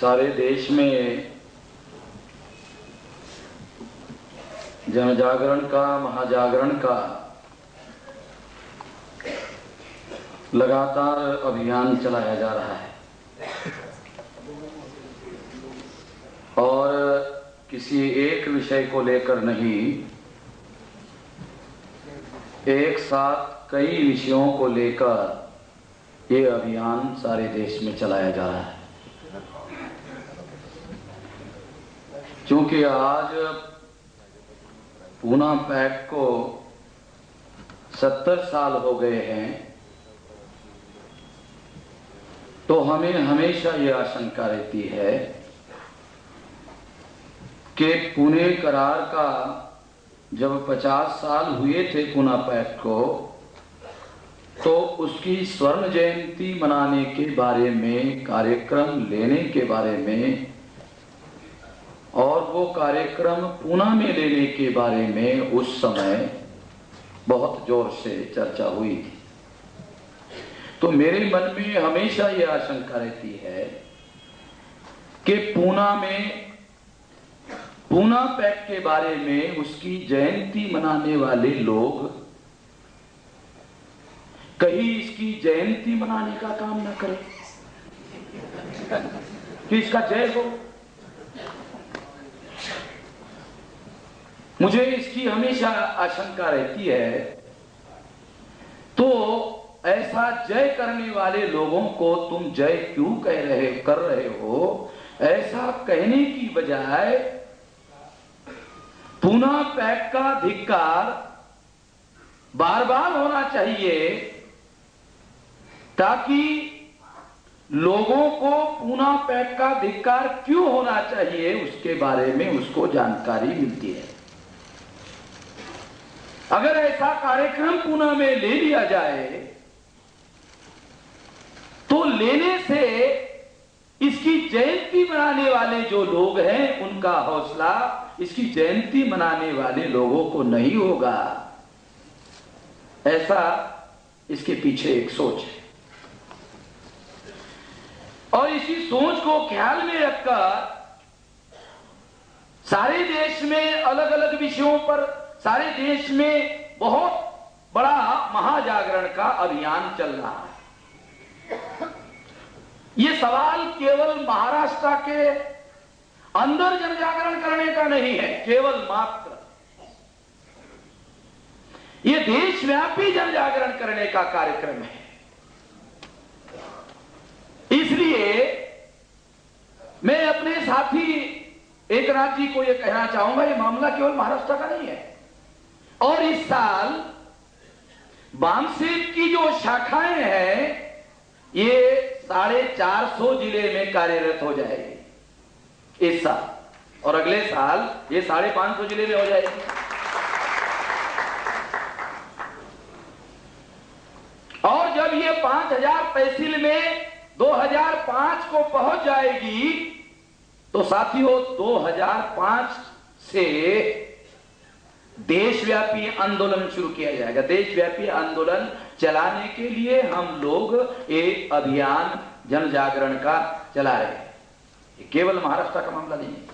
सारे देश में जन जागरण का, महाजागरण का लगातार अभियान चलाया जा रहा है और किसी एक विषय को लेकर नहीं, एक साथ कई विषयों को लेकर ये अभियान सारे देश में चलाया जा रहा है। क्योंकि आज पूना पैक्ट को 70 साल हो गए हैं, तो हमें हमेशा ये आशंका रहती है कि पुणे करार का जब 50 साल हुए थे पूना पैक्ट को, तो उसकी स्वर्ण जयंती मनाने के बारे में, कार्यक्रम लेने के बारे में और वो कार्यक्रम पूना में लेने के बारे में उस समय बहुत जोर से चर्चा हुई थी। तो मेरे मन में हमेशा ये आशंका रहती है कि पूना पैक्ट के बारे में, उसकी जयंती मनाने वाले लोग कहीं इसकी जयंती मनाने का काम न करें कि इसका जय हो। मुझे इसकी हमेशा आशंका रहती है। तो ऐसा जय करने वाले लोगों को तुम जय क्यों कर रहे हो? ऐसा कहने की बजाय पूना पैक्ट का धिक्कार बार बार होना चाहिए, ताकि लोगों को पूना पैक्ट का धिक्कार क्यों होना चाहिए उसके बारे में उसको जानकारी मिलती है। अगर ऐसा कार्यक्रम पूना में ले लिया जाए तो लेने से इसकी जयंती मनाने वाले जो लोग हैं उनका हौसला इसकी जयंती मनाने वाले लोगों को नहीं होगा। ऐसा इसके पीछे एक सोच है और इसी सोच को ख्याल में रखकर सारे देश में अलग अलग विषयों पर, सारे देश में बहुत बड़ा महाजागरण का अभियान चल रहा है। ये सवाल केवल महाराष्ट्र के अंदर जन जागरण करने का नहीं है, केवल मात्र ये देशव्यापी जन जागरण करने का कार्यक्रम है। इसलिए मैं अपने साथी एकनाथ जी को यह कहना चाहूंगा, ये मामला केवल महाराष्ट्र का नहीं है। और इस साल बामसेन की जो शाखाएं हैं ये 450 जिले में कार्यरत हो जाएगी इस साल, और अगले साल ये 550 जिले में हो जाएगी। और जब ये 5000 तहसील में 2005 को पहुंच जाएगी तो साथियों 2005 से देशव्यापी आंदोलन शुरू किया जाएगा। देशव्यापी आंदोलन चलाने के लिए हम लोग एक अभियान जन जागरण का चला रहे हैं। ये केवल महाराष्ट्र का मामला नहीं है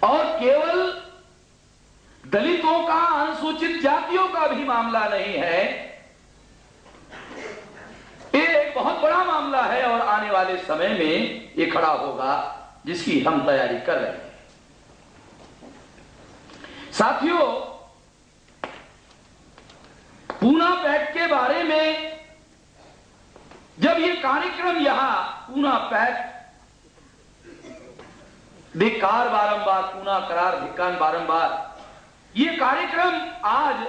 और केवल दलितों का, अनुसूचित जातियों का भी मामला नहीं है। ये एक बहुत बड़ा मामला है और आने वाले समय में ये खड़ा होगा, जिसकी हम तैयारी कर रहे हैं। साथियों, पूना पैक्ट के बारे में जब ये कार्यक्रम यहां पूना पैक्ट धिक्कार बारंबार, पूना करार धिक्कार बारंबार, ये कार्यक्रम आज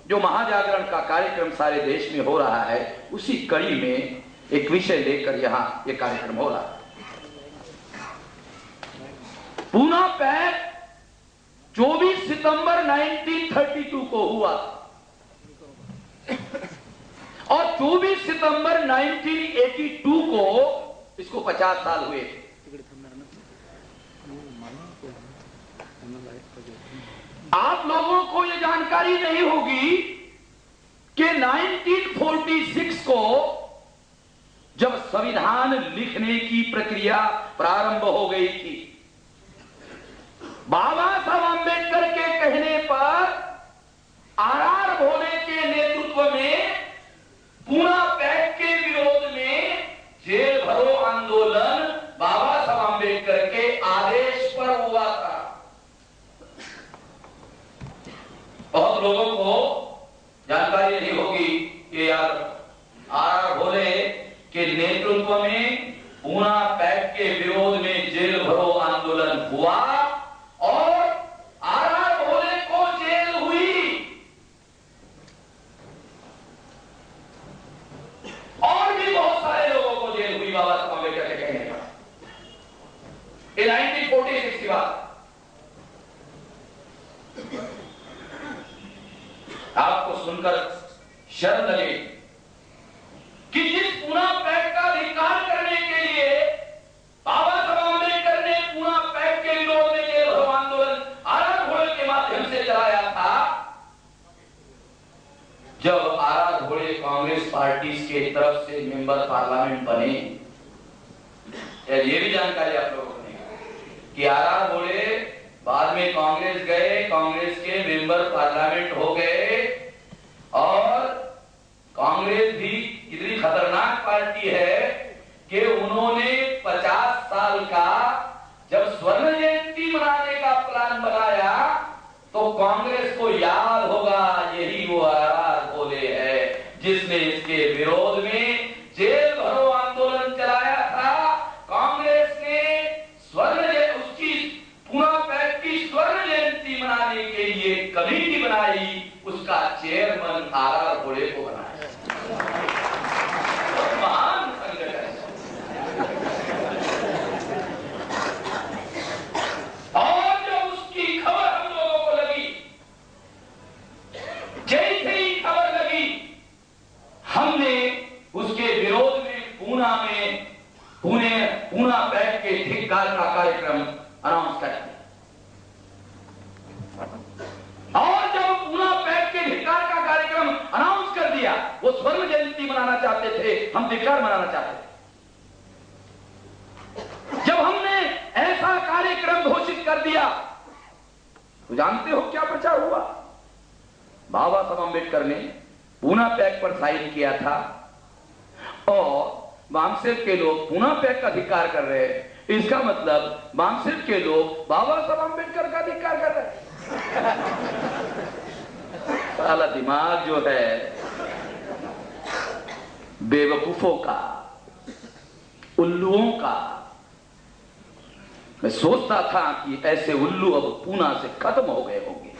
जो महाजागरण का कार्यक्रम सारे देश में हो रहा है उसी कड़ी में एक विषय लेकर यहां ये कार्यक्रम हो रहा है। पूना पैक्ट 24 सितंबर 1932 को हुआ और 24 सितंबर 1982 को इसको 50 साल हुए। आप लोगों को यह जानकारी नहीं होगी कि 1946 को जब संविधान लिखने की प्रक्रिया प्रारंभ हो गई थी। बाबा साहब आंबेडकर के कहने पर आर भोले के नेतृत्व में पूना पैक्ट के विरोध में जेल भरो आंदोलन बाबा साहब आंबेडकर के आदेश पर हुआ था। बहुत लोगों को जानकारी नहीं होगी कि यार आर भोले के नेतृत्व में पूना पैक्ट के विरोध में जेल भरो आंदोलन हुआ और आर भोले को जेल हुई और भी बहुत सारे लोगों को जेल हुई बाबा साहब आंबेडकर के कहने पर। 1946 की बात। आपको सुनकर शर्म लगे कि जिस पूना पैक्ट का धिक्कार करने के लिए बाबा साहब आंबेडकर ने पूना पैक्ट के विरोध में जेल भरो आंदोलन आर भोले के माध्यम से चलाया था, जब आर भोले कांग्रेस पार्टी के तरफ से मेंबर पार्लियामेंट बने, ये भी जानकारी आप लोगों को नहीं कि आर भोले बाद में कांग्रेस गए, कांग्रेस के मेंबर पार्लियामेंट हो गए और कांग्रेस भी इतनी खतरनाक पार्टी है कि उन्होंने 50 साल का जब स्वर्ण जयंती मनाने का प्लान बनाया तो कांग्रेस को याद होगा यही वो आर भोले है जिसने इसके विरोध में जेल भरो आंदोलन चलाया था। कांग्रेस ने उसकी पूना पैक्ट की स्वर्ण जयंती मनाने के लिए कमेटी बनाई, उसका चेयरमैन आर भोले को बनाया। महान संगठन। और जब उसकी खबर हम लोगों को लगी, जैसे ही खबर लगी, हमने उसके विरोध में पूना पैक्ट के धिक्कार का कार्यक्रम अनाउंस कर दिया। और जब पूना पैक्ट के धिक्कार का कार्यक्रम अनाउंस कर दिया, वो स्वर्ण जयंती मनाना चाहते थे, हम धिक्कार मनाना चाहते थे। जब हमने ऐसा कार्यक्रम घोषित कर दिया तो जानते हो क्या प्रचार हुआ? बाबा साहब आंबेडकर ने पूना पैक्ट पर साइन किया था और बामसेफ के लोग पूना पैक्ट का धिक्कार कर रहे हैं, इसका मतलब बामसेफ के लोग बाबा साहब आंबेडकर का धिक्कार कर रहे हैं। साला दिमाग जो है बेवकूफों का, उल्लुओं का। मैं सोचता था कि ऐसे उल्लू अब पूना से खत्म हो गए होंगे,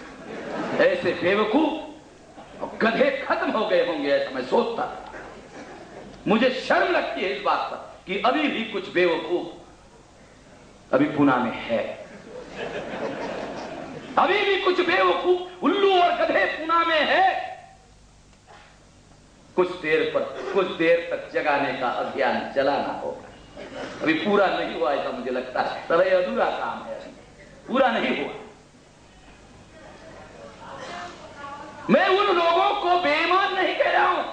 ऐसे बेवकूफ और गधे खत्म हो गए होंगे, ऐसा मैं सोचता था। मुझे शर्म लगती है इस बात पर कि अभी भी कुछ बेवकूफ अभी पूना में है, अभी भी कुछ बेवकूफ उल्लू और गधे पूना में है। कुछ देर तक जगाने का अभियान चलाना होगा। अभी पूरा नहीं हुआ ऐसा मुझे लगता है, तब ये अधूरा काम है, पूरा नहीं हुआ। मैं उन लोगों को बेईमान नहीं कह रहा हूं,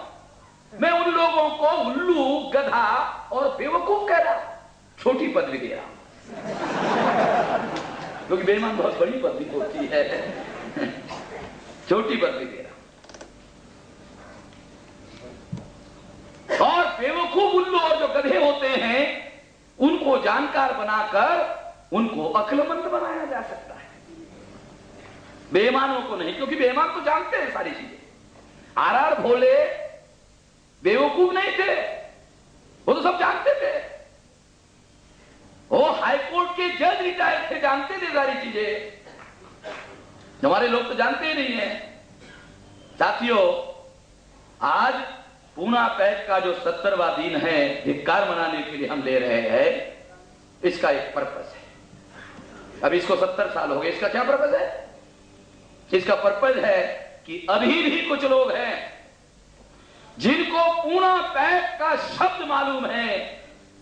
मैं उन लोगों को उल्लू, गधा और बेवकूफ कह रहा हूं, छोटी पदवी दे रहा हूं, क्योंकि बेईमान बहुत बड़ी पदवी होती है। छोटी पदवी दे रहा हूं। और बेवकूफ उल्लू और जो गधे होते हैं उनको जानकार बनाकर उनको अक्लमंद बनाया जा सकता है, बेईमानों को नहीं, क्योंकि बेईमान तो जानते हैं सारी चीजें। आर भोले बेवकूफ नहीं थे, वो तो सब जानते थे। वो हाईकोर्ट के जज रिटायर्ड थे, जानते थे सारी चीजें। हमारे लोग तो जानते ही नहीं है। साथियों, आज पूना पैक्ट का जो 70वां दिन है, धिक्कार मनाने के लिए हम ले रहे हैं, इसका एक पर्पस है। अब इसको 70 साल हो गए, इसका क्या पर्पस है? इसका पर्पस है कि अभी भी कुछ लोग हैं जिनको पूना पैक्ट का शब्द मालूम है,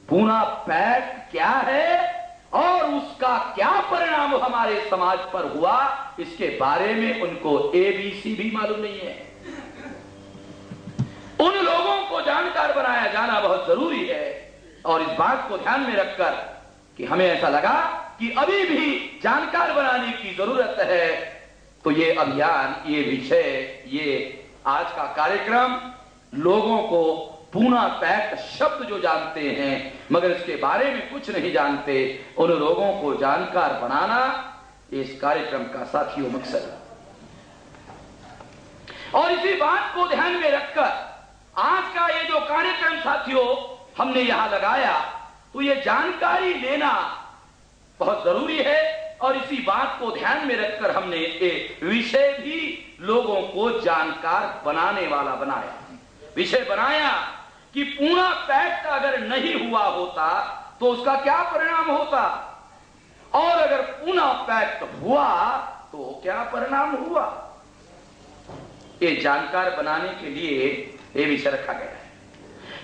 पूना पैक्ट क्या है और उसका क्या परिणाम हमारे समाज पर हुआ, इसके बारे में उनको एबीसी भी मालूम नहीं है। उन लोगों को जानकार बनाया जाना बहुत जरूरी है और इस बात को ध्यान में रखकर कि हमें ऐसा लगा कि अभी भी जानकार बनाने की जरूरत है, तो ये अभियान, ये विषय, ये आज का कार्यक्रम लोगों को पूना पैक्ट शब्द जो जानते हैं मगर इसके बारे में कुछ नहीं जानते, उन लोगों को जानकार बनाना इस कार्यक्रम का साथियों मकसद है। और इसी बात को ध्यान में रखकर आज का ये जो कार्यक्रम साथियों हमने यहां लगाया, तो ये जानकारी लेना बहुत जरूरी है। और इसी बात को ध्यान में रखकर हमने एक विषय भी लोगों को जानकार बनाने वाला बनाया। विषय बनाया कि पूना पैक्ट अगर नहीं हुआ होता तो उसका क्या परिणाम होता, और अगर पूना पैक्ट हुआ तो क्या परिणाम हुआ। ये जानकार बनाने के लिए ये विषय रखा गया है।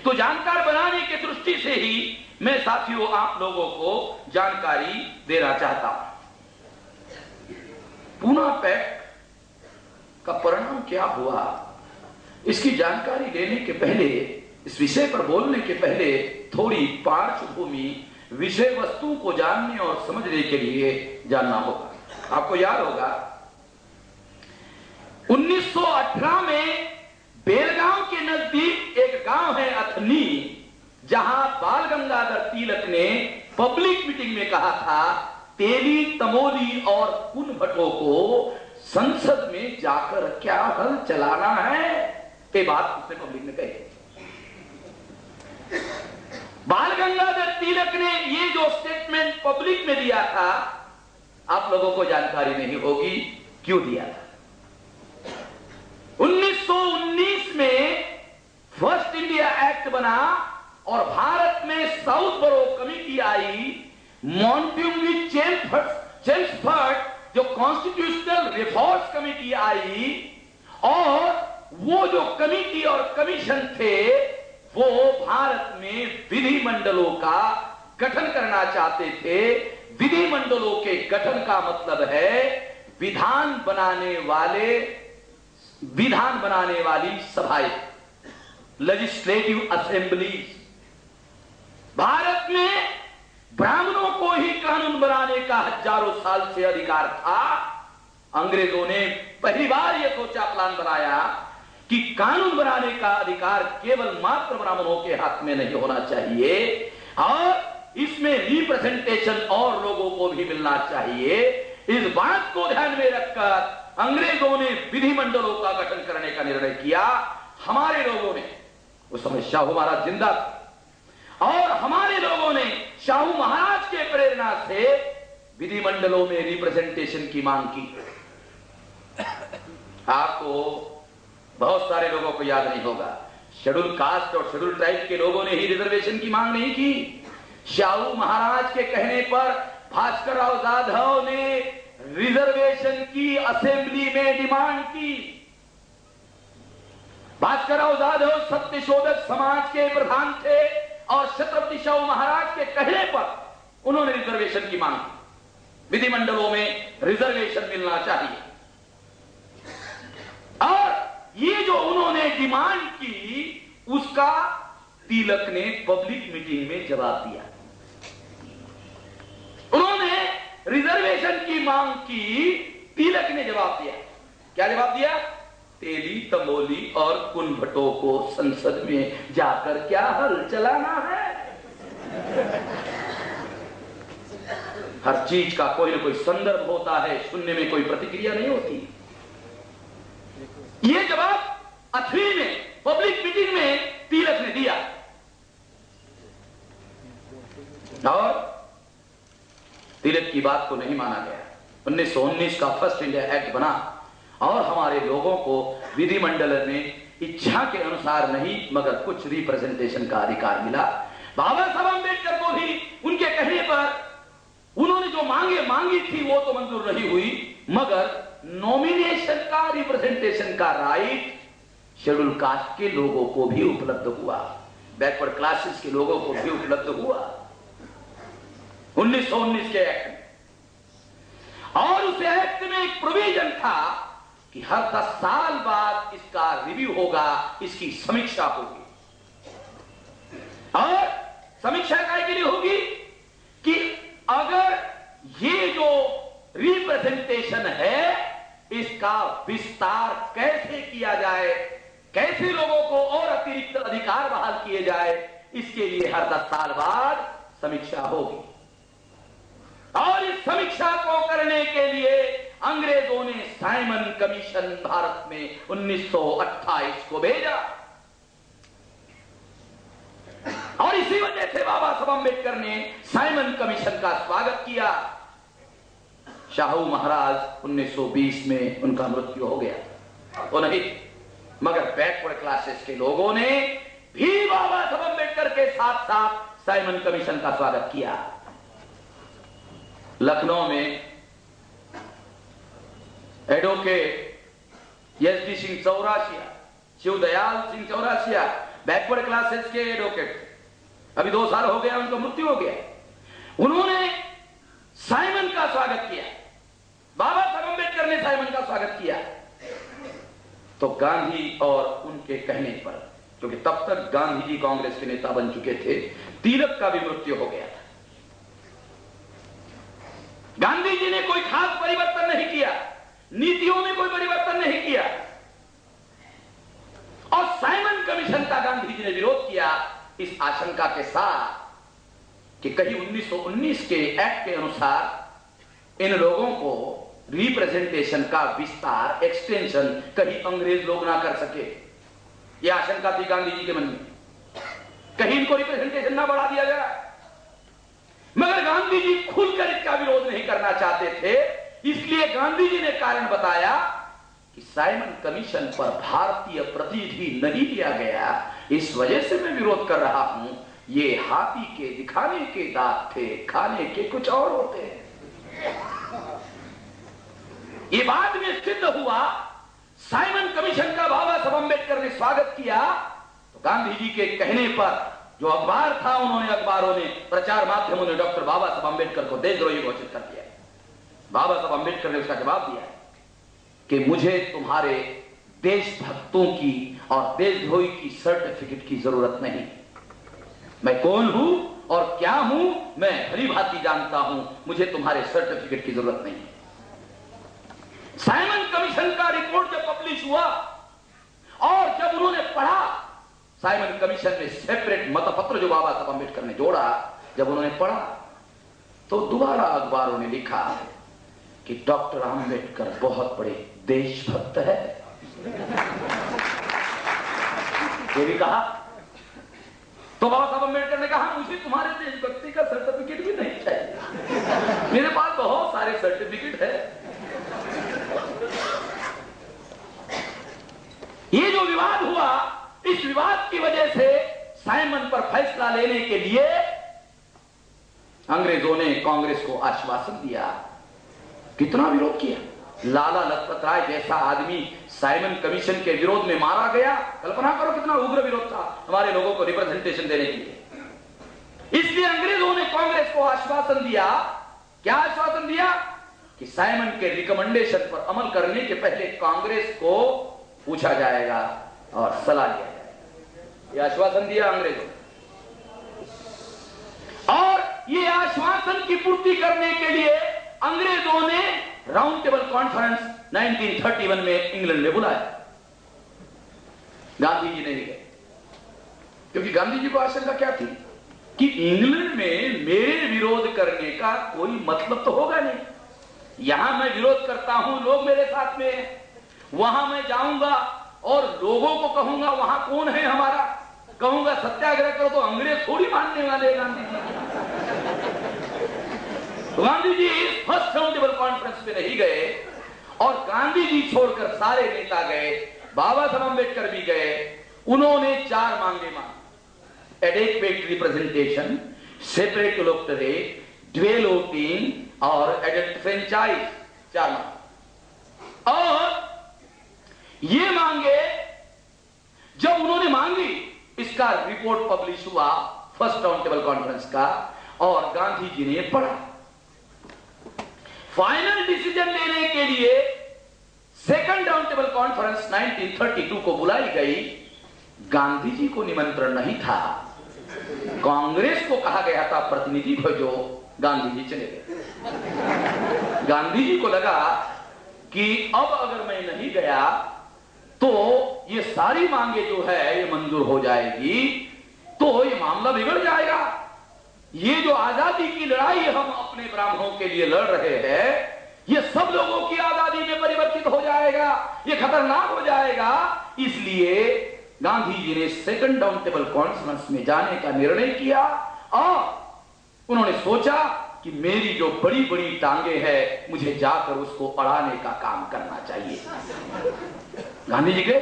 तो जानकार बनाने की दृष्टि से ही मैं साथियों आप लोगों को जानकारी देना चाहता हूं। पूना पैक्ट का परिणाम क्या हुआ, इसकी जानकारी लेने के पहले, इस विषय पर बोलने के पहले थोड़ी पार्श्वभूमि विषय वस्तु को जानने और समझने के लिए जानना होगा। आपको याद होगा 1918 में बेलगांव के नजदीक एक गांव है अथनी, जहां बाल गंगाधर तिलक ने पब्लिक मीटिंग में कहा था तेली, तमोली और कुनभटो को संसद में जाकर क्या हल चलाना है, ये बात उसने पब्लिक में कही। बाल गंगाधर तिलक ने ये जो स्टेटमेंट पब्लिक में दिया था, आप लोगों को जानकारी नहीं होगी क्यों दिया था। 1919 में फर्स्ट इंडिया एक्ट बना और भारत में साउथ बरो कमेटी आई, मॉन्टेग्यू चेम्सफोर्ड जो कॉन्स्टिट्यूशनल रिफॉर्म्स कमेटी आई, और वो जो कमेटी और कमीशन थे वो भारत में विधिमंडलों का गठन करना चाहते थे। विधिमंडलों के गठन का मतलब है विधान बनाने वाली सभाएं, लेजिस्लेटिव असेंबलीज। भारत में ब्राह्मणों को ही कानून बनाने का हजारों साल से अधिकार था। अंग्रेजों ने पहली बार यह सोचा, प्लान बनाया कि कानून बनाने का अधिकार केवल मात्र ब्राह्मणों के हाथ में नहीं होना चाहिए और इसमें रिप्रेजेंटेशन और लोगों को भी मिलना चाहिए। इस बात को ध्यान में रखकर अंग्रेजों ने विधिमंडलों का गठन करने का निर्णय किया। हमारे लोगों ने, उस समय शाहू महाराज जिंदा थे, और हमारे लोगों ने शाहू महाराज के प्रेरणा से विधिमंडलों में रिप्रेजेंटेशन की मांग की। आपको बहुत सारे लोगों को याद नहीं होगा, शेड्यूल कास्ट और शेड्यूल ट्राइब के लोगों ने ही रिजर्वेशन की मांग नहीं की। शाहू महाराज के कहने पर भास्कर राव जाधव ने रिजर्वेशन की असेंबली में डिमांड की। भास्कर राव जाधव सत्यशोधक समाज के प्रधान थे और छत्रपति शाहू महाराज के कहने पर उन्होंने रिजर्वेशन की मांग की। विधिमंडलों में रिजर्वेशन मिलना चाहिए, और ये जो उन्होंने डिमांड की उसका तिलक ने पब्लिक मीटिंग में जवाब दिया। उन्होंने रिजर्वेशन की मांग की, तिलक ने जवाब दिया। क्या जवाब दिया? तेली, तमोली और कुनभटो को संसद में जाकर क्या हल चलाना है। हर चीज का कोई ना कोई संदर्भ होता है, सुनने में कोई प्रतिक्रिया नहीं होती। ये जवाब अथनी में पब्लिक मीटिंग में तिलक ने दिया, और तिलक की बात को नहीं माना गया। 1919 का फर्स्ट इंडिया एक्ट बना और हमारे लोगों को विधिमंडल में इच्छा के अनुसार नहीं मगर कुछ रिप्रेजेंटेशन का अधिकार मिला। बाबा साहब अम्बेडकर को भी उनके कहने पर उन्होंने जो मांगी थी वो तो मंजूर नहीं हुई, मगर नॉमिनेशन का, रिप्रेजेंटेशन का राइट शेड्यूल कास्ट के लोगों को भी उपलब्ध हुआ, बैकवर्ड क्लासेस के लोगों को भी उपलब्ध हुआ 1919 के एक्ट में। और उस एक्ट में एक प्रोविजन था कि हर 10 साल बाद इसका रिव्यू होगा, इसकी समीक्षा होगी, और समीक्षा काय के लिए होगी कि अगर ये जो रिप्रेजेंटेशन है इसका विस्तार कैसे किया जाए, कैसे लोगों को और अतिरिक्त अधिकार बहाल किए जाए, इसके लिए हर 10 साल बाद समीक्षा होगी। और इस समीक्षा को करने के लिए अंग्रेजों ने साइमन कमीशन भारत में 1928 को भेजा और इसी वजह से बाबा साहब अम्बेडकर ने साइमन कमीशन का स्वागत किया। शाहू महाराज 1920 में उनका मृत्यु हो गया तो नहीं, मगर बैकवर्ड क्लासेस के लोगों ने भी बाबा साहब अम्बेडकर के साथ साथ साइमन कमीशन का स्वागत किया। लखनऊ में advocate SD. Singh Chaurasia, Shivdayal Singh Chaurasia backward classes के एडवोकेट, अभी 2 साल हो गया उनका मृत्यु हो गया। उन्होंने साइमन का स्वागत किया, बाबा साहब अम्बेडकर ने साइमन का स्वागत किया। तो गांधी और उनके कहने पर, क्योंकि तब तक गांधी जी कांग्रेस के नेता बन चुके थे, तिलक का भी मृत्यु हो गया था। गांधी जी ने कोई खास परिवर्तन नहीं किया, नीतियों में कोई परिवर्तन नहीं किया और साइमन कमीशन का गांधी जी ने विरोध किया इस आशंका के साथ कि कहीं 1919 के एक्ट के अनुसार इन लोगों को रिप्रेजेंटेशन का विस्तार, एक्सटेंशन कहीं अंग्रेज लोग ना कर सके। यह आशंका थी गांधी जी के मन में, कहीं इनको रिप्रेजेंटेशन ना बढ़ा दिया गया। मगर गांधी जी खुलकर इसका विरोध नहीं करना चाहते थे, इसलिए गांधी जी ने कारण बताया कि साइमन कमीशन पर भारतीय प्रतिनिधि नहीं लिया गया, इस वजह से मैं विरोध कर रहा हूं। ये हाथी के दिखाने के दांत थे, खाने के कुछ और होते हैं। ये बाद में सिद्ध हुआ। साइमन कमीशन का बाबा साहब अम्बेडकर ने स्वागत किया तो गांधी जी के कहने पर जो अखबार था, उन्होंने अखबारों ने, प्रचार माध्यमों ने डॉक्टर बाबा साहब अम्बेडकर को देशद्रोही घोषित कर दिया। बाबा साहब अम्बेडकर ने उसका जवाब दिया कि मुझे तुम्हारे देशभक्तों की और देशद्रोही की सर्टिफिकेट की जरूरत नहीं। मैं कौन हूं और क्या हूं मैं भली भांति जानता हूं, मुझे तुम्हारे सर्टिफिकेट की जरूरत नहीं। साइमन कमीशन का रिपोर्ट जब पब्लिश हुआ और जब उन्होंने पढ़ा, साइमन कमीशन ने सेपरेट मतपत्र जो बाबा साहब अम्बेडकर ने जोड़ा, जब उन्होंने पढ़ा तो दोबारा अखबारों ने लिखा कि डॉक्टर अम्बेडकर बहुत बड़े देशभक्त है। ये भी कहा तो बाबा साहब अम्बेडकर ने कहा मुझे तुम्हारे देशभक्ति का सर्टिफिकेट भी नहीं चाहिए, मेरे पास बहुत सारे सर्टिफिकेट है। ये जो विवाद हुआ, इस विवाद की वजह से साइमन पर फैसला लेने के लिए अंग्रेजों ने कांग्रेस को आश्वासन दिया। कितना विरोध किया। लाला लजपत राय जैसा आदमी साइमन कमीशन के विरोध में मारा गया। कल्पना करो कितना उग्र विरोध था हमारे लोगों को रिप्रेजेंटेशन देने के लिए। इसलिए अंग्रेजों ने कांग्रेस को आश्वासन दिया। क्या आश्वासन दिया कि साइमन के रिकमेंडेशन पर अमल करने के पहले कांग्रेस को पूछा जाएगा और सलाह दिया जाएगा। यह आश्वासन दिया अंग्रेजों ने। और यह आश्वासन की पूर्ति करने के लिए अंग्रेजों ने राउंड टेबल कॉन्फ्रेंस 1931 में इंग्लैंड में बुलाया। गांधी जी नहीं गए, क्योंकि गांधी जी को आशंका क्या थी कि इंग्लैंड में मेरे विरोध करने का कोई मतलब तो होगा नहीं। यहां मैं विरोध करता हूं, लोग मेरे साथ में हैं, वहां मैं जाऊंगा और लोगों को कहूंगा वहां कौन है हमारा, कहूंगा सत्याग्रह करो तो अंग्रेज थोड़ी मानने वाले गांधी जी। गांधी जी इस फर्स्ट राउंड टेबल कॉन्फ्रेंस में नहीं गए और गांधी जी छोड़कर सारे नेता गए, बाबा साहब अम्बेडकर भी गए। उन्होंने 4 मांगे मांगी: adequate representation, separate electorate, dual voting और एडल्ट फ्रेंचाइज। 4 मांगे। और ये मांगे जब उन्होंने मांगी, इसका रिपोर्ट पब्लिश हुआ फर्स्ट राउंड टेबल कॉन्फ्रेंस का और गांधी जी ने पढ़ा। फाइनल डिसीजन लेने के लिए सेकंड राउंड टेबल कॉन्फ्रेंस 1932 को बुलाई गई। गांधी जी को निमंत्रण नहीं था, कांग्रेस को कहा गया था प्रतिनिधि भेजो, गांधी जी चले गए। गांधी जी को लगा कि अब अगर मैं नहीं गया तो ये सारी मांगे जो है ये मंजूर हो जाएगी, तो ये मामला बिगड़ जाएगा। ये जो आजादी की लड़ाई हम अपने ब्राह्मणों के लिए लड़ रहे हैं, ये सब लोगों की आजादी में परिवर्तित हो जाएगा, ये खतरनाक हो जाएगा। इसलिए गांधी जी ने सेकंड डाउन टेबल कॉन्फ्रेंस में जाने का निर्णय किया और उन्होंने सोचा कि मेरी जो बड़ी बड़ी टांगे हैं, मुझे जाकर उसको अड़ाने का काम करना चाहिए। गांधी जी गए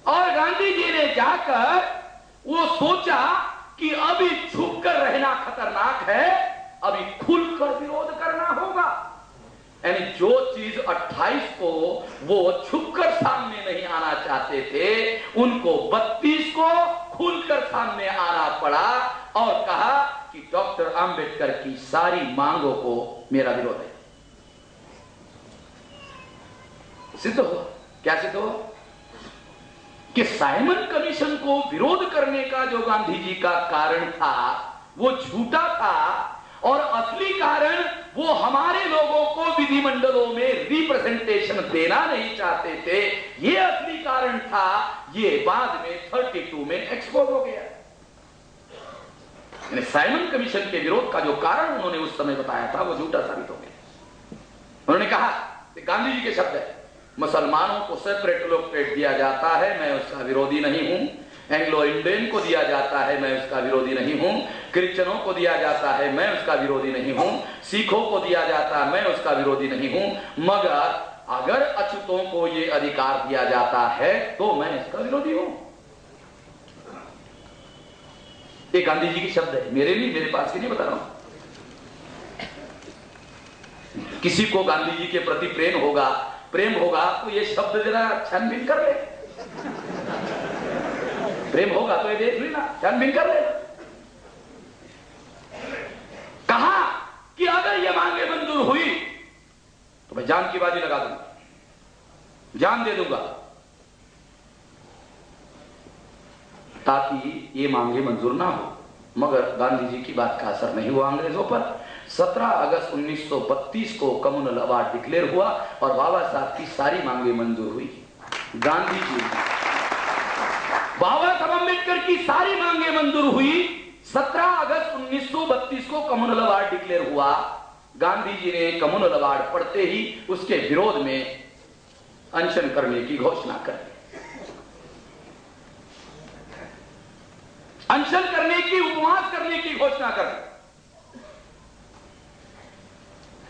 और गांधी जी ने जाकर वो सोचा कि अभी छुप कर रहना खतरनाक है, अभी खुलकर विरोध करना होगा। यानी जो चीज 28 को वो छुपकर सामने नहीं आना चाहते थे, उनको 32 को खुलकर सामने आना पड़ा और कहा कि डॉक्टर अंबेडकर की सारी मांगों को मेरा विरोध है। सिद्ध हुआ। क्या सिद्ध हुआ? कि साइमन कमीशन को विरोध करने का जो गांधी जी का कारण था वो झूठा था और असली कारण वो हमारे लोगों को विधिमंडलों में रिप्रेजेंटेशन देना नहीं चाहते थे। ये असली कारण था। ये बाद में 32 में एक्सपोज हो गया। साइमन कमीशन के विरोध का जो कारण उन्होंने उस समय बताया था वो झूठा साबित हो गया। उन्होंने कहा, गांधी जी के शब्द है, मुसलमानों को सेपरेट एलोकेट दिया जाता है, मैं उसका विरोधी नहीं हूं। एंग्लो इंडियन को दिया जाता है, मैं उसका विरोधी नहीं हूं। क्रिश्चियनों को दिया जाता है, मैं उसका विरोधी नहीं हूं। सिखों को दिया जाता है, मैं उसका विरोधी नहीं हूं। मगर अगर अछूतों को ये अधिकार दिया जाता है तो मैं इसका विरोधी हूं। ये गांधी जी के शब्द है, मेरे लिए, मेरे पास के नहीं बता रहा हूं। किसी को गांधी जी के प्रति प्रेम होगा तो ये शब्द जरा छानबीन कर ले। प्रेम होगा तो ये देख लेना, छानबीन कर ले। कहा कि अगर ये मांगे मंजूर हुई तो मैं जान की बाजी लगा दूंगा, जान दे दूंगा, ताकि ये मांगे मंजूर ना हो। मगर गांधी जी की बात का असर नहीं हुआ अंग्रेजों पर। 17 अगस्त 1932 को कम्युनल अवार्ड डिक्लेयर हुआ और बाबा साहब की सारी मांगे मंजूर हुई। गांधी जी, बाबा साहब अम्बेडकर की सारी मांगे मंजूर हुई। 17 अगस्त 1932 को कम्युनल अवार्ड डिक्लेयर हुआ। गांधी जी ने कम्युनल अवार्ड पढ़ते ही उसके विरोध में अनशन करने की घोषणा कर दी। अनशन करने की, उपवास करने की घोषणा कर दी।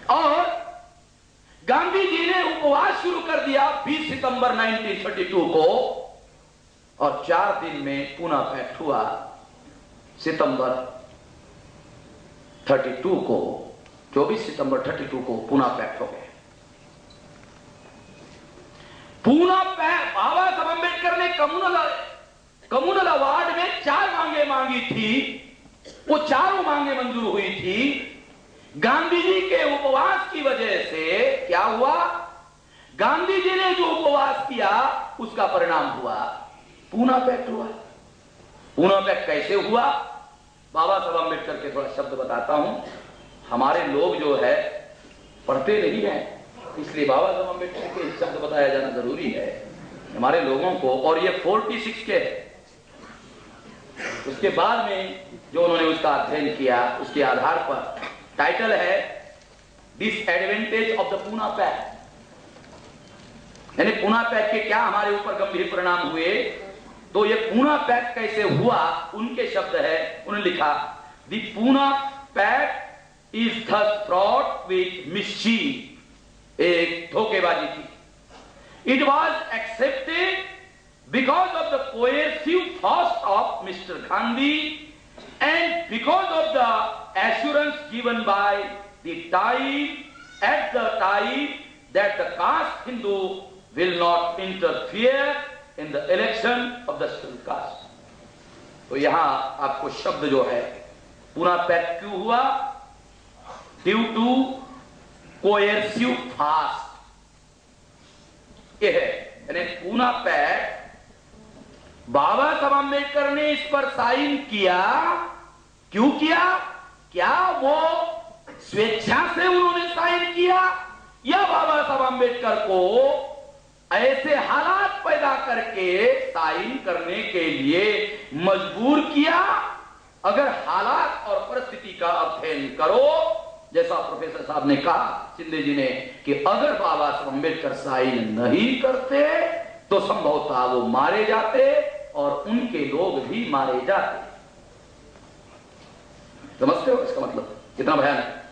और गांधी जी ने उपवास शुरू कर दिया 20 सितंबर 1932 को और 4 दिन में पूना पैक्ट हुआ। सितंबर 32 को, 24 सितंबर 32 को पूना पैक्ट हो गया। पूना पैक्ट, बाबा साहब अम्बेडकर ने कम्युनल अवार्ड में 4 मांगे मांगी थी, वो चारों मांगे मंजूर हुई थी। गांधी जी के उपवास की वजह से क्या हुआ? गांधी जी ने जो उपवास किया उसका परिणाम हुआ पूना पैक्ट हुआ। पूना पैक्ट कैसे हुआ? बाबा साहब अम्बेडकर के थोड़ा शब्द बताता हूं। हमारे लोग जो है पढ़ते नहीं है, इसलिए बाबा साहब अम्बेडकर के शब्द बताया जाना जरूरी है हमारे लोगों को। और ये 46 के उसके बाद में जो उन्होंने उसका अध्ययन किया उसके आधार पर टाइटल है disadvantage of the Poona pact. यानी पूना पैक्ट के क्या हमारे ऊपर गंभीर परिणाम हुए। तो ये पूना पैक्ट कैसे हुआ, उनके शब्द है, उन्होंने लिखा, the Poona pact is thus fraught with mischief, एक धोखेबाजी थी। It was accepted because of the coercive force of Mr. Gandhi and because of the assurance given by the time at the time that the caste Hindu will not interfere in the election of the scheduled caste। तो यहां आपको शब्द जो है Poona pact क्यों हुआ? Due to coercive fast. ये है, यानी पूना पैक्ट बाबा साहब आंबेडकर ने इस पर साइन किया, क्यों किया? क्या वो स्वेच्छा से उन्होंने साइन किया या बाबा साहब आंबेडकर को ऐसे हालात पैदा करके साइन करने के लिए मजबूर किया? अगर हालात और परिस्थिति का अध्ययन करो, जैसा प्रोफेसर साहब ने कहा, शिंदे जी ने, कि अगर बाबा साहब आंबेडकर साइन नहीं करते तो संभवतः वो मारे जाते और उनके लोग भी मारे जाते। समझते हो इसका मतलब कितना भयानक?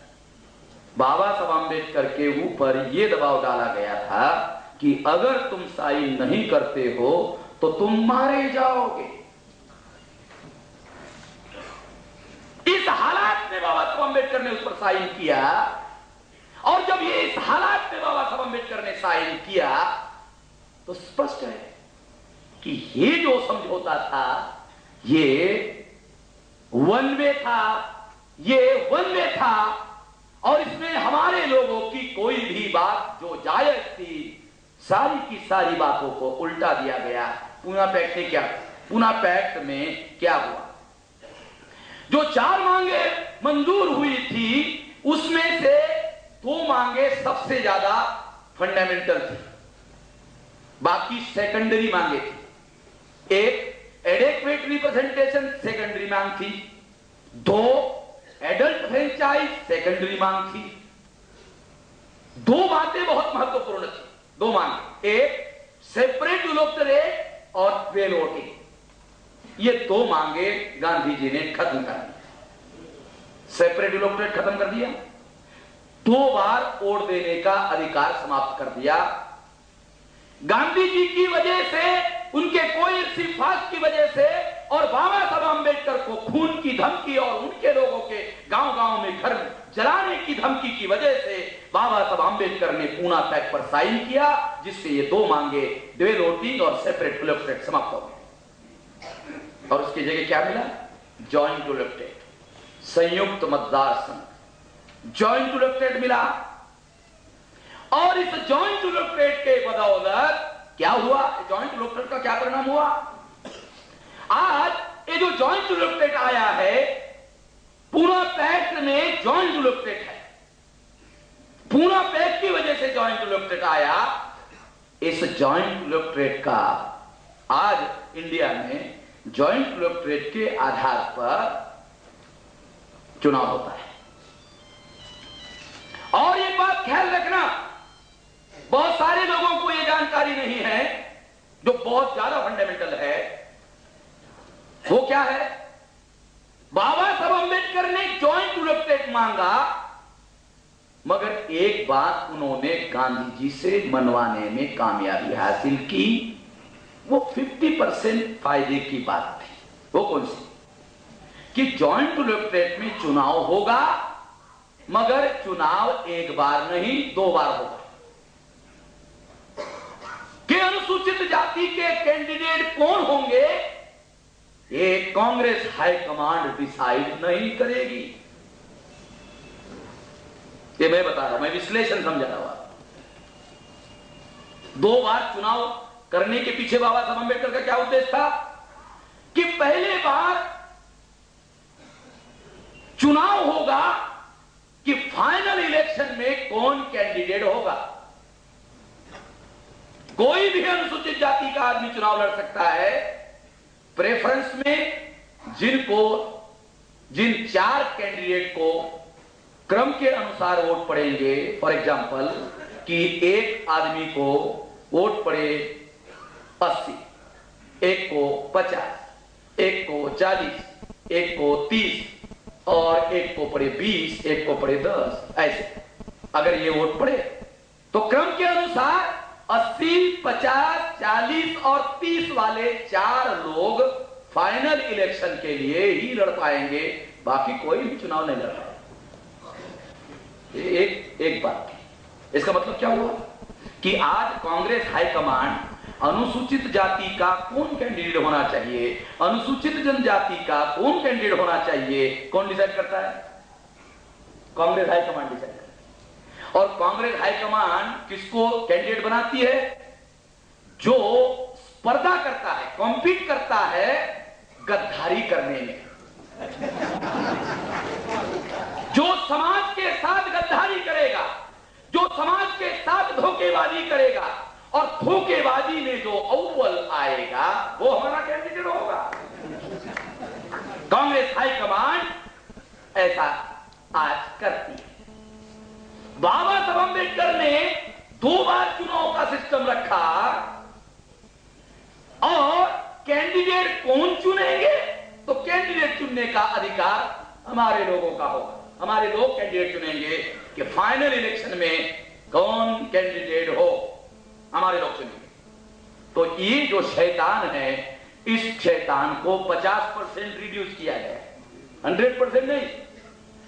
बाबा साहब आंबेडकर के ऊपर यह दबाव डाला गया था कि अगर तुम साइन नहीं करते हो तो तुम मारे जाओगे। इस हालात में बाबा साहब आंबेडकर ने उस पर साइन किया, और जब ये इस हालात में बाबा साहब आंबेडकर ने साइन किया तो स्पष्ट है कि ये जो समझौता था ये वन वे था, ये वन वे था, और इसमें हमारे लोगों की कोई भी बात जो जायज थी, सारी की सारी बातों को उल्टा दिया गया। पूना पैक्ट ने क्या, पूना पैक्ट में क्या हुआ? जो 4 मांगे मंजूर हुई थी उसमें से 2 मांगे सबसे ज्यादा फंडामेंटल थी, बाकी सेकेंडरी मांगे थी। एक एडेक्वेट रिप्रेजेंटेशन सेकेंडरी मांग थी, 2 एडल्ट फ्रेंचाइज सेकेंडरी मांग थी। 2 बातें बहुत महत्वपूर्ण थी, 2 मांग, एक सेपरेट इलेक्टोरेट और ड्वेल वोटिंग। ये 2 मांगे गांधी जी ने खत्म कर दी। सेपरेट इलेक्टोरेट खत्म कर दिया, 2 बार वोट देने का अधिकार समाप्त कर दिया। गांधी जी की वजह से, उनके कोई सिफारिश की वजह से और बाबा साहब आंबेडकर को खून की धमकी और उनके लोगों के गांव-गांव में घर जलाने की धमकी की वजह से बाबा साहब आंबेडकर ने पूना पैक्ट पर साइन किया, जिससे ये 2 मांगे ड्वेल वोटिंग और सेपरेट इलेक्टोरेट समाप्त हो गए। और उसकी जगह क्या मिला? जॉइंट इलेक्टोरेट, संयुक्त मतदार संघ, जॉइंट इलेक्टोरेट मिला। और इस जॉइंट इलेक्टोरेट के बदौलत क्या हुआ? जॉइंट इलेक्टोरेट का क्या परिणाम हुआ? आज ये जो जॉइंट इलेक्टोरेट आया है, पूना पैक्ट में जॉइंट इलेक्टोरेट है, पूना पैक्ट की वजह से जॉइंट इलेक्टोरेट आया। इस जॉइंट इलेक्टोरेट का आज इंडिया में जॉइंट इलेक्टोरेट के आधार पर चुनाव होता है। और एक बात ख्याल रखना, बहुत सारे लोगों को यह जानकारी नहीं है, जो बहुत ज्यादा फंडामेंटल है। वो क्या है? बाबा साहब आंबेडकर ने जॉइंट इलेक्टोरेट मांगा, मगर एक बात उन्होंने गांधी जी से मनवाने में कामयाबी हासिल की। वो 50% फायदे की बात थी। वो कौन सी? कि जॉइंट इलेक्टोरेट में चुनाव होगा, मगर चुनाव एक बार नहीं 2 बार होगा। कि अनुसूचित जाति के कैंडिडेट कौन होंगे, ये कांग्रेस हाईकमांड डिसाइड नहीं करेगी। ये मैं बता रहा हूं, मैं विश्लेषण समझा रहा हूं। 2 बार चुनाव करने के पीछे बाबा साहब आंबेडकर का क्या उद्देश्य था? कि पहले बार चुनाव होगा कि फाइनल इलेक्शन में कौन कैंडिडेट होगा। कोई भी अनुसूचित जाति का आदमी चुनाव लड़ सकता है। प्रेफरेंस में जिन 4 कैंडिडेट को क्रम के अनुसार वोट पड़ेंगे, फॉर एग्जांपल कि एक आदमी को वोट पड़े 80, एक को 50, एक को 40, एक को 30 और एक को पड़े 20, एक को पड़े 10, ऐसे अगर ये वोट पड़े तो क्रम के अनुसार 80, 50, 40 और 30 वाले 4 लोग फाइनल इलेक्शन के लिए ही लड़ पाएंगे, बाकी कोई भी चुनाव नहीं लड़ पाएगा। एक बात थी। इसका मतलब क्या हुआ कि आज कांग्रेस हाईकमांड अनुसूचित जाति का कौन कैंडिडेट होना चाहिए, अनुसूचित जनजाति का कौन कैंडिडेट होना चाहिए, कौन डिसाइड करता है? कांग्रेस हाईकमांड डिसाइड करता है। और कांग्रेस हाईकमांड किसको कैंडिडेट बनाती है? जो पर्दा करता है, कॉम्पीट करता है गद्दारी करने में। जो समाज के साथ गद्दारी करेगा, जो समाज के साथ धोखेबाजी करेगा और धोखेबाजी में जो अव्वल आएगा वो हमारा कैंडिडेट होगा। कांग्रेस हाईकमांड ऐसा आज करती है। बाबा साहब अम्बेडकर ने 2 बार चुनाव का सिस्टम रखा और कैंडिडेट कौन चुनेंगे, तो कैंडिडेट चुनने का अधिकार हमारे लोगों का होगा। हमारे लोग कैंडिडेट चुनेंगे कि फाइनल इलेक्शन में कौन कैंडिडेट हो, हमारे लोग चुनेंगे। तो ये जो शैतान है, इस शैतान को 50% रिड्यूस किया गया, 100% नहीं,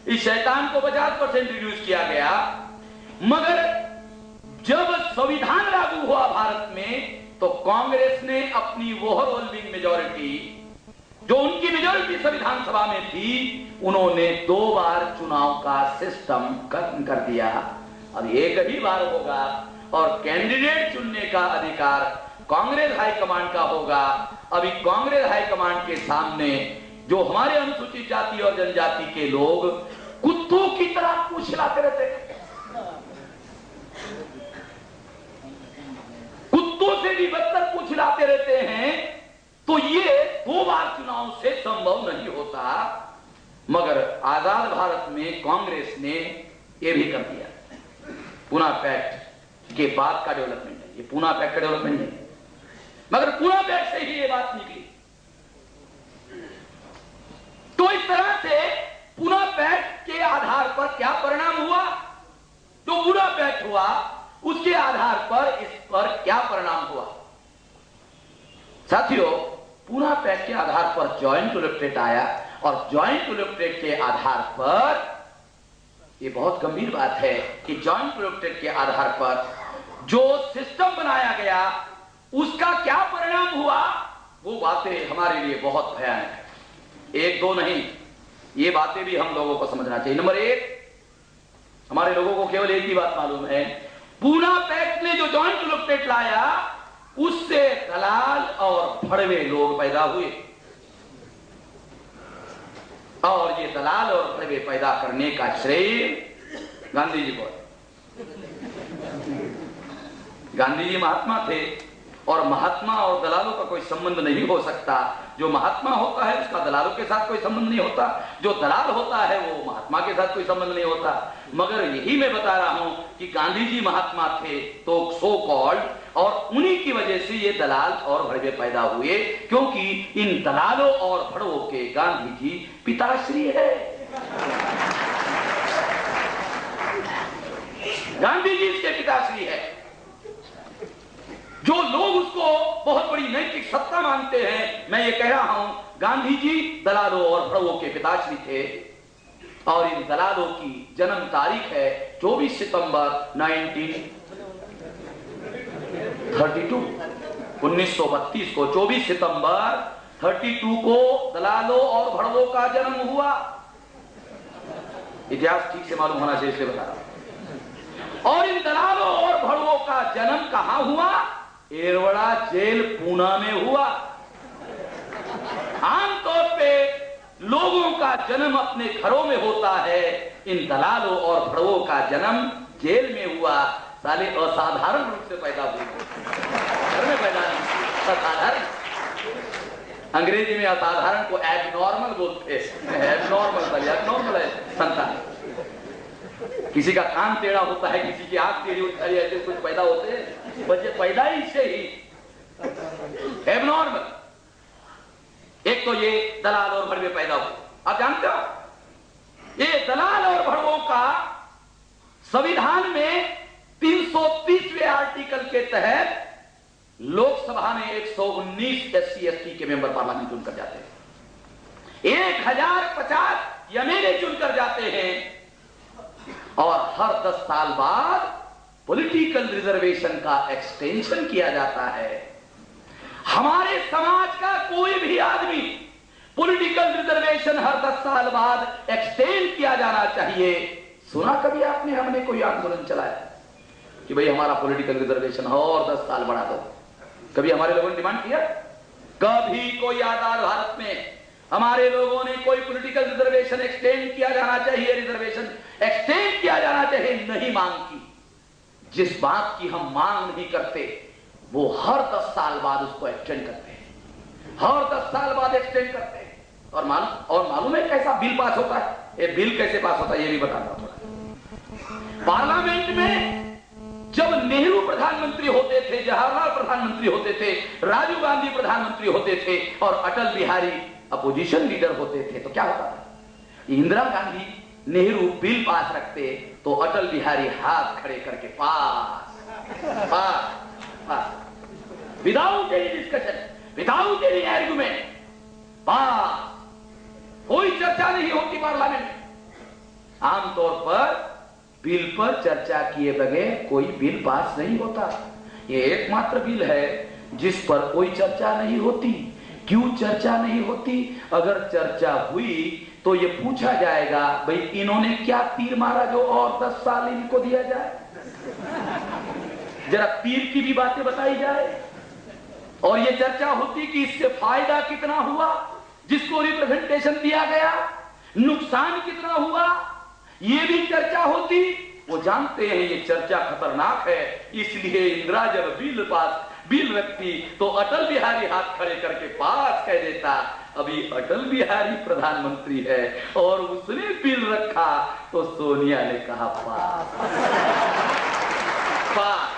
इस शैतान को 50% रिड्यूस किया गया। मगर जब संविधान लागू हुआ भारत में, तो कांग्रेस ने अपनी ओवरवेलमिंग मेजॉरिटी, जो उनकी मेजॉरिटी संविधान सभा में थी, उन्होंने 2 बार चुनाव का सिस्टम खत्म कर दिया। अब एक ही बार होगा और कैंडिडेट चुनने का अधिकार कांग्रेस हाईकमांड का होगा। अभी कांग्रेस हाईकमांड के सामने जो हमारे अनुसूचित जाति और जनजाति के लोग कुत्तों की तरह पूछ हिलाते रहते हैं, कुत्तों से भी बदतर पूछ हिलाते रहते हैं, तो ये 2 बार चुनाव से संभव नहीं होता। मगर आजाद भारत में कांग्रेस ने यह भी कर दिया। पूना पैक्ट के बाद का डेवलपमेंट है, ये पूना पैक्ट का डेवलपमेंट नहीं, मगर पूना पैक्ट से ही ये बात निकली। तो इस तरह से पूना पैक्ट के आधार पर क्या परिणाम हुआ, जो पूना पैक्ट हुआ उसके आधार पर इस पर क्या परिणाम हुआ। साथियों, पूना पैक्ट के आधार पर ज्वाइंट इलेक्टोरेट आया और ज्वाइंट इलेक्टोरेट के आधार पर, यह बहुत गंभीर बात है कि ज्वाइंट इलेक्टोरेट के आधार पर जो सिस्टम बनाया गया उसका क्या परिणाम हुआ, वो बातें हमारे लिए बहुत भयानक है। 1-2 नहीं, ये बातें भी हम लोगों को समझना चाहिए। नंबर 1, हमारे लोगों को केवल एक ही बात मालूम है, पूना पैक्ट ने जो ज्वाइंट इलेक्टोरेट लाया उससे दलाल और भड़वे लोग पैदा हुए, और ये दलाल और भड़वे पैदा करने का श्रेय गांधी जी को। गांधी जी महात्मा थे और महात्मा और दलालों का कोई संबंध नहीं हो सकता। जो महात्मा होता है उसका दलालों के साथ कोई संबंध नहीं होता, जो दलाल होता है वो महात्मा के साथ कोई संबंध नहीं होता। मगर यही मैं बता रहा हूं कि गांधी जी महात्मा थे तो सो कॉल्ड, और उन्हीं की वजह से ये दलाल और भड़वे पैदा हुए, क्योंकि इन दलालों और भड़वों के गांधी जी पिताश्री है। गांधी जी इसके पिताश्री है। जो लोग उसको बहुत बड़ी नैतिक सत्ता मानते हैं, मैं ये कह रहा हूं, गांधी जी दलालों और भड़वों के पिताश्री थे। और इन दलालों की जन्म तारीख है 24 सितंबर 1932 को। 24 सितंबर 32 को दलालों और भड़वों का जन्म हुआ। इतिहास ठीक से मालूम होना चाहिए, इसलिए बता रहा हूं। और इन दलालों और भड़वों का जन्म कहां हुआ? एरवड़ा जेल पूना में हुआ। आमतौर पे लोगों का जन्म अपने घरों में होता है, इन दलालों और भड़वों का जन्म जेल में हुआ। साले असाधारण रूप से पैदा हुए, घर में पैदा नहीं, असाधारण। अंग्रेजी में असाधारण को एबनॉर्मल बोलते हैं। एबनॉर्मल है संतान। किसी का कान टेढ़ा होता है, किसी की आंख टेढ़ी होती है, ऐसे कुछ पैदा होते हैं, बच्चे पैदा ही से ही एबनॉर्मल। एक तो ये दलाल और भड़वे पैदा हुए। आप जानते हो ये दलाल और भड़वों का संविधान में 330वें आर्टिकल के तहत लोकसभा में 119 SC/ST के मेंबर पार्लियामेंट चुनकर जाते हैं, 1050 एमएलए चुनकर जाते हैं, और हर 10 साल बाद पॉलिटिकल रिजर्वेशन का एक्सटेंशन किया जाता है। हमारे समाज का कोई भी आदमी पॉलिटिकल रिजर्वेशन हर 10 साल बाद एक्सटेंड किया जाना चाहिए। सुना कभी आपने हमने कोई आंदोलन चलाया कि भाई हमारा पॉलिटिकल रिजर्वेशन हो और 10 साल बढ़ा दो? कभी हमारे लोगों ने डिमांड किया? कभी कोई आजाद भारत में हमारे लोगों ने कोई पॉलिटिकल रिजर्वेशन एक्सटेंड किया जाना चाहिए, रिजर्वेशन एक्सटेंड किया जाना चाहिए, नहीं मांग की। जिस बात की हम मांग नहीं करते वो हर 10 साल बाद उसको एक्सटेंड करते हैं, हर 10 साल बाद एक्सटेंड करते हैं। और मालूम है कैसा बिल पास होता है? ये बिल कैसे पास होता है ये भी बताता हूं। पार्लियामेंट में जब नेहरू प्रधानमंत्री होते थे, जवाहरलाल प्रधानमंत्री होते थे, राजीव गांधी प्रधानमंत्री होते थे और अटल बिहारी अपोजिशन लीडर होते थे, तो क्या होता था? इंदिरा गांधी नेहरू बिल पास रखते तो अटल बिहारी हाथ खड़े करके pass pass pass, without any discussion, without any argument, pass. कोई चर्चा नहीं होती पार्लियामेंट में। आमतौर पर बिल पर चर्चा किए बगैर कोई बिल पास नहीं होता। ये एकमात्र बिल है जिस पर कोई चर्चा नहीं होती। क्यों चर्चा नहीं होती? अगर चर्चा हुई तो ये पूछा जाएगा, भाई इन्होंने क्या तीर मारा जो और 10 साल इनको दिया जाए? जरा तीर की भी बातें बताई जाए। और ये चर्चा होती कि इससे फायदा कितना हुआ, जिसको रिप्रेजेंटेशन दिया गया, नुकसान कितना हुआ, ये भी चर्चा होती। वो जानते हैं ये चर्चा खतरनाक है, इसलिए इंदिरा जब बिल रखती तो अटल बिहारी हाथ खड़े करके पास कह देता। अभी अटल बिहारी प्रधानमंत्री है और उसने बिल रखा तो सोनिया ने कहा पास पास।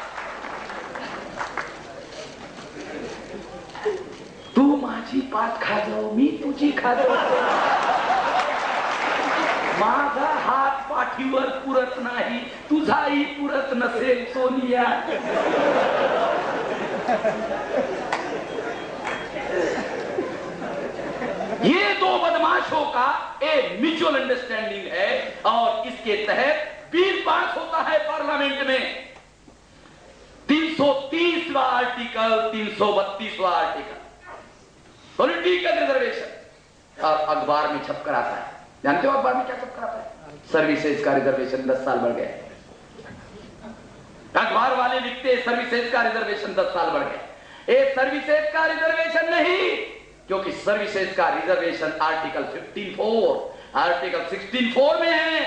तू माझी पात खा जाओ, मी तुझी खा जाऊ, माझा हात पाठीवर पुरत नाही, तुझाही पुरत नसेल सोनिया। ये दो बदमाशों का एक म्यूचुअल अंडरस्टैंडिंग है और इसके तहत बिल पास होता है पार्लियामेंट में। 330वां आर्टिकल, 332वां आर्टिकल पॉलिटिकल रिजर्वेशन और अखबार में छप कर आता है। जानते हो अखबार में क्या छप कर आता है? सर्विसेज का रिजर्वेशन 10 साल बढ़ गया। अखबार वाले लिखते सर्विसेज का रिजर्वेशन 10 साल बढ़ गया। ये सर्विसेज का रिजर्वेशन नहीं, क्योंकि सर्विसेज का रिजर्वेशन आर्टिकल 15(4), आर्टिकल 16(4) में है।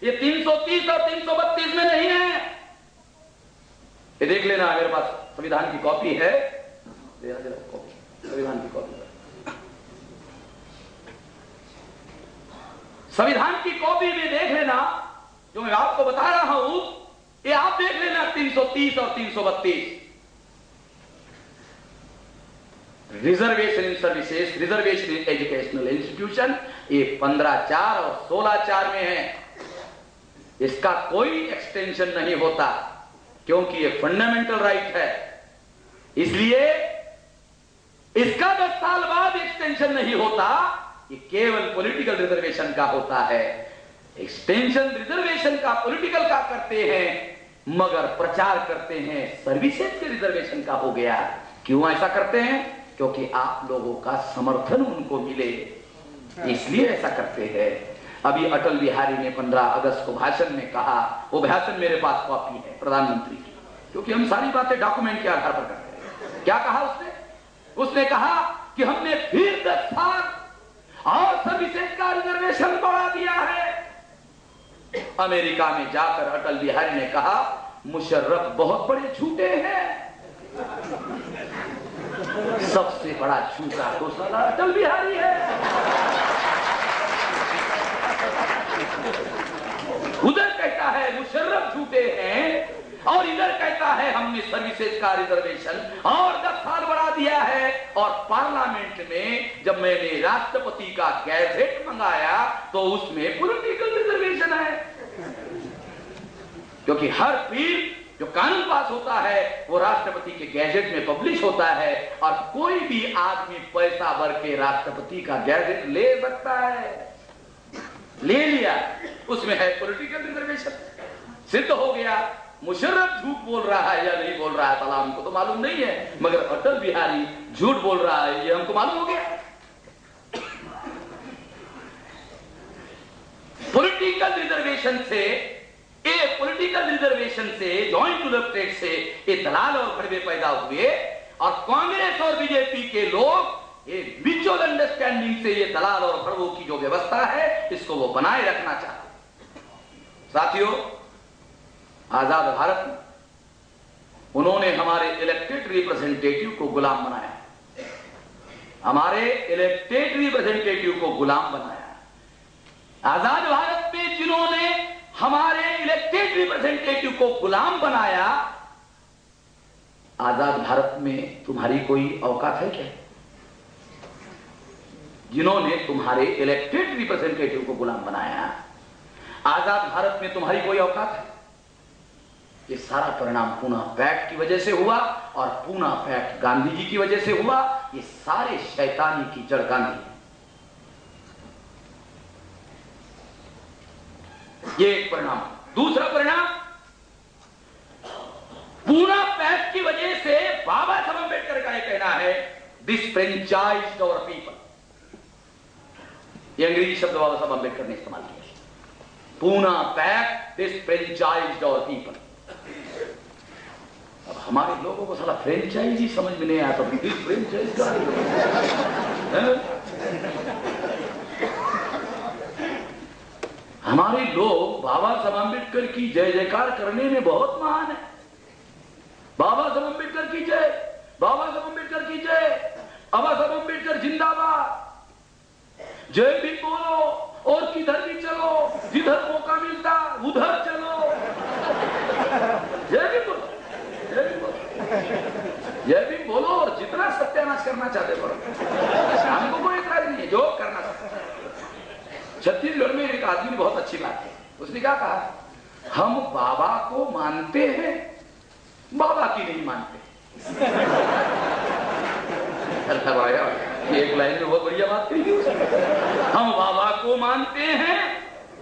ये 330 और 332 में नहीं है। ये देख लेना, मेरे पास संविधान की कॉपी है, संविधान की कॉपी, संविधान की कॉपी में देख लेना जो मैं आपको बता रहा हूं, ये आप देख लेना 330 और 332। Reservation in services, reservation in educational institution, ये 15(4) और 16(4) में है। इसका कोई एक्सटेंशन नहीं होता क्योंकि ये फंडामेंटल राइट है, इसलिए इसका 10 साल बाद एक्सटेंशन नहीं होता। ये केवल पॉलिटिकल रिजर्वेशन का होता है। एक्सटेंशन रिजर्वेशन का, पॉलिटिकल का करते हैं, मगर प्रचार करते हैं सर्विसेज के रिजर्वेशन का हो गया। क्यों ऐसा करते हैं? क्योंकि आप लोगों का समर्थन उनको मिले, इसलिए ऐसा करते हैं। अभी अटल बिहारी ने 15 अगस्त को भाषण में कहा, वो भाषण मेरे पास कॉपी है प्रधानमंत्री की, क्योंकि हम सारी बातें डॉक्यूमेंट के आधार पर करते हैं। क्या कहा उसने? उसने कहा कि हमने फिर 10 साल और सर्विसेज का रिजर्वेशन बढ़ा दिया है। अमेरिका में जाकर अटल बिहारी ने कहा मुशर्रफ बहुत बड़े झूठे हैं। सबसे बड़ा झूठा तो साला अटल बिहारी है। उधर कहता है मुशर्रफ झूठे हैं और इधर कहता है हमने सर्विसेज का रिजर्वेशन और 10 साल बढ़ा दिया है। और पार्लियामेंट में जब मैंने राष्ट्रपति का गैजेट मंगाया तो उसमें पॉलिटिकल रिजर्वेशन है, क्योंकि हर बिल जो कानून पास होता है वो राष्ट्रपति के गैजेट में पब्लिश होता है और कोई भी आदमी पैसा भर के राष्ट्रपति का गैजेट ले सकता है। ले लिया, उसमें है पॉलिटिकल रिजर्वेशन। सिद्ध हो गया मुशर्रफ झूठ बोल रहा है या नहीं बोल रहा है, साला हमको तो मालूम नहीं है, मगर अटल बिहारी झूठ बोल रहा है ये हमको मालूम हो गया। पॉलिटिकल रिजर्वेशन से, पॉलिटिकल रिजर्वेशन से, जॉइंट इलेक्टेड से ये दलाल और भड़वे पैदा हुए और कांग्रेस और बीजेपी के लोग ये म्यूचुअल अंडरस्टैंडिंग से ये दलाल और फड़वों की जो व्यवस्था है इसको वो बनाए रखना चाहते। साथियों, आजाद भारत में उन्होंने हमारे इलेक्टेड रिप्रेजेंटेटिव को गुलाम बनाया, हमारे इलेक्टेड रिप्रेजेंटेटिव को गुलाम बनाया। आजाद भारत में जिन्होंने हमारे इलेक्टेड रिप्रेजेंटेटिव को गुलाम बनाया, आजाद भारत में तुम्हारी कोई औकात है क्या? जिन्होंने तुम्हारे इलेक्टेड रिप्रेजेंटेटिव को गुलाम बनाया, आजाद भारत में तुम्हारी कोई औकात है? ये सारा परिणाम पूना पैक्ट की वजह से हुआ और पूना पैक्ट गांधी जी की वजह से हुआ। ये सारे शैतानी की जड़ गांधी है। ये एक परिणाम। दूसरा परिणाम, पूना पैक्ट की वजह से बाबा साहब अम्बेडकर का यह कहना है, डिसफ्रेंचाइज्ड आवर पीपल। ये अंग्रेजी शब्द बाबा साहब अम्बेडकर ने इस्तेमाल किया। Poona pact disenfranchised our people. अब हमारे लोगों को साला फ्रेंचाइज ही समझ में नहीं आया, तो डिसफ्रेंचाइज का हमारे लोग बाबा साहब अम्बेडकर की जय जयकार करने में बहुत महान है। बाबा साहब अम्बेडकर की जय, बाबा साहब अम्बेडकर की जय, बाबा साहब अम्बेडकर जिंदाबाद, जय भी बोलो और किधर भी चलो, जिधर मौका मिलता उधर चलो, जय भी बोलो, जय भी बोलो, जय भी बोलो और जितना सत्यानाश करना चाहते करो, हमको कोई इतराज नहीं है, जो करना चाहते। छत्तीसगढ़ में एक आदमी ने बहुत अच्छी बात की। उसने क्या कहा, हम बाबा को मानते हैं, बाबा की नहीं मानते। एक लाइन में बहुत बढ़िया बात कही। हम बाबा को मानते हैं,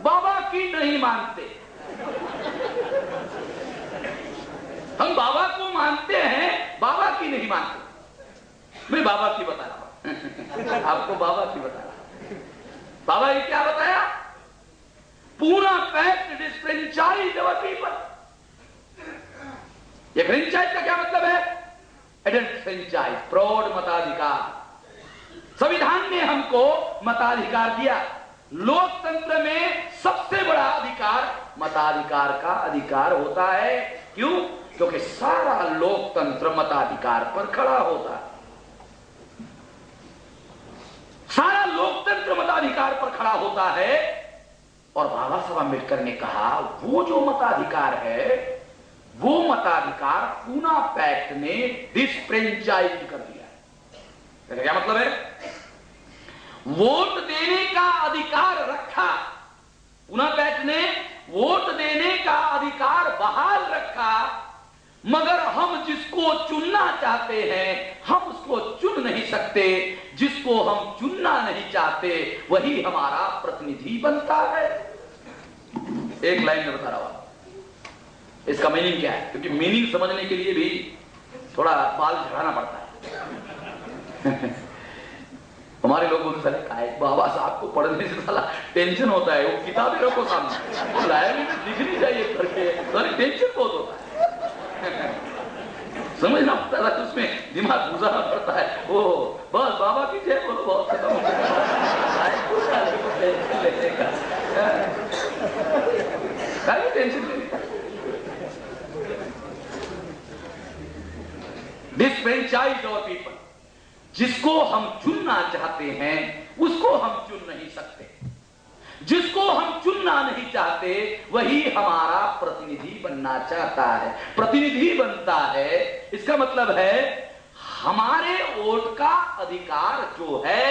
बाबा की नहीं मानते। हम बाबा को मानते हैं, बाबा की नहीं मानते। मैं बाबा की बता रहा हूं, आपको बाबा की बता रहा हूं। बाबा ये क्या बताया, पूरा पैक्ट डिसफ्रेंचाइज्ड आवर पीपल। ये फ्रेंचाइज का क्या मतलब है? एडल्ट फ्रेंचाइज, प्रौढ़ मताधिकार। संविधान ने हमको मताधिकार दिया। लोकतंत्र में सबसे बड़ा अधिकार मताधिकार का अधिकार होता है। क्यों? क्योंकि सारा लोकतंत्र मताधिकार पर खड़ा होता है। सारा लोकतंत्र मताधिकार पर खड़ा होता है। और बाबा साहब अम्बेडकर ने कहा, वो जो मताधिकार है, वो मताधिकार पूना पैक्ट ने डिसफ्रेंचाइज कर दिया। इसका क्या मतलब है? वोट देने का अधिकार रखा, पूना पैक्ट ने वोट देने का अधिकार बहाल रखा, मगर हम जिसको चुनना चाहते हैं हम उसको चुन नहीं सकते। जिसको हम चुनना नहीं चाहते वही हमारा प्रतिनिधि बनता है। एक लाइन में बता रहा हूं इसका मीनिंग क्या है, क्योंकि मीनिंग समझने के लिए भी थोड़ा बाल झड़ाना पड़ता है। हमारे लोग बोलते साले काय बाबा साहब को पढ़ने से साला टेंशन होता है, वो किताबें रखो सामने, लाइब्रेरी में दिखनी चाहिए करके, साले टेंशन बहुत होता है। समझना पड़ता है, उसमें दिमाग गुजारना पड़ता है। वो बस बाबा की जय बोलो, बहुत खत्म हो गया, टेंशन लेने का। डिसफ्रेंचाइज आवर पीपल। जिसको हम चुनना चाहते हैं उसको हम चुन नहीं सकते। जिसको हम चुनना नहीं चाहते वही हमारा प्रतिनिधि बनना चाहता है, प्रतिनिधि बनता है। इसका मतलब है हमारे वोट का अधिकार जो है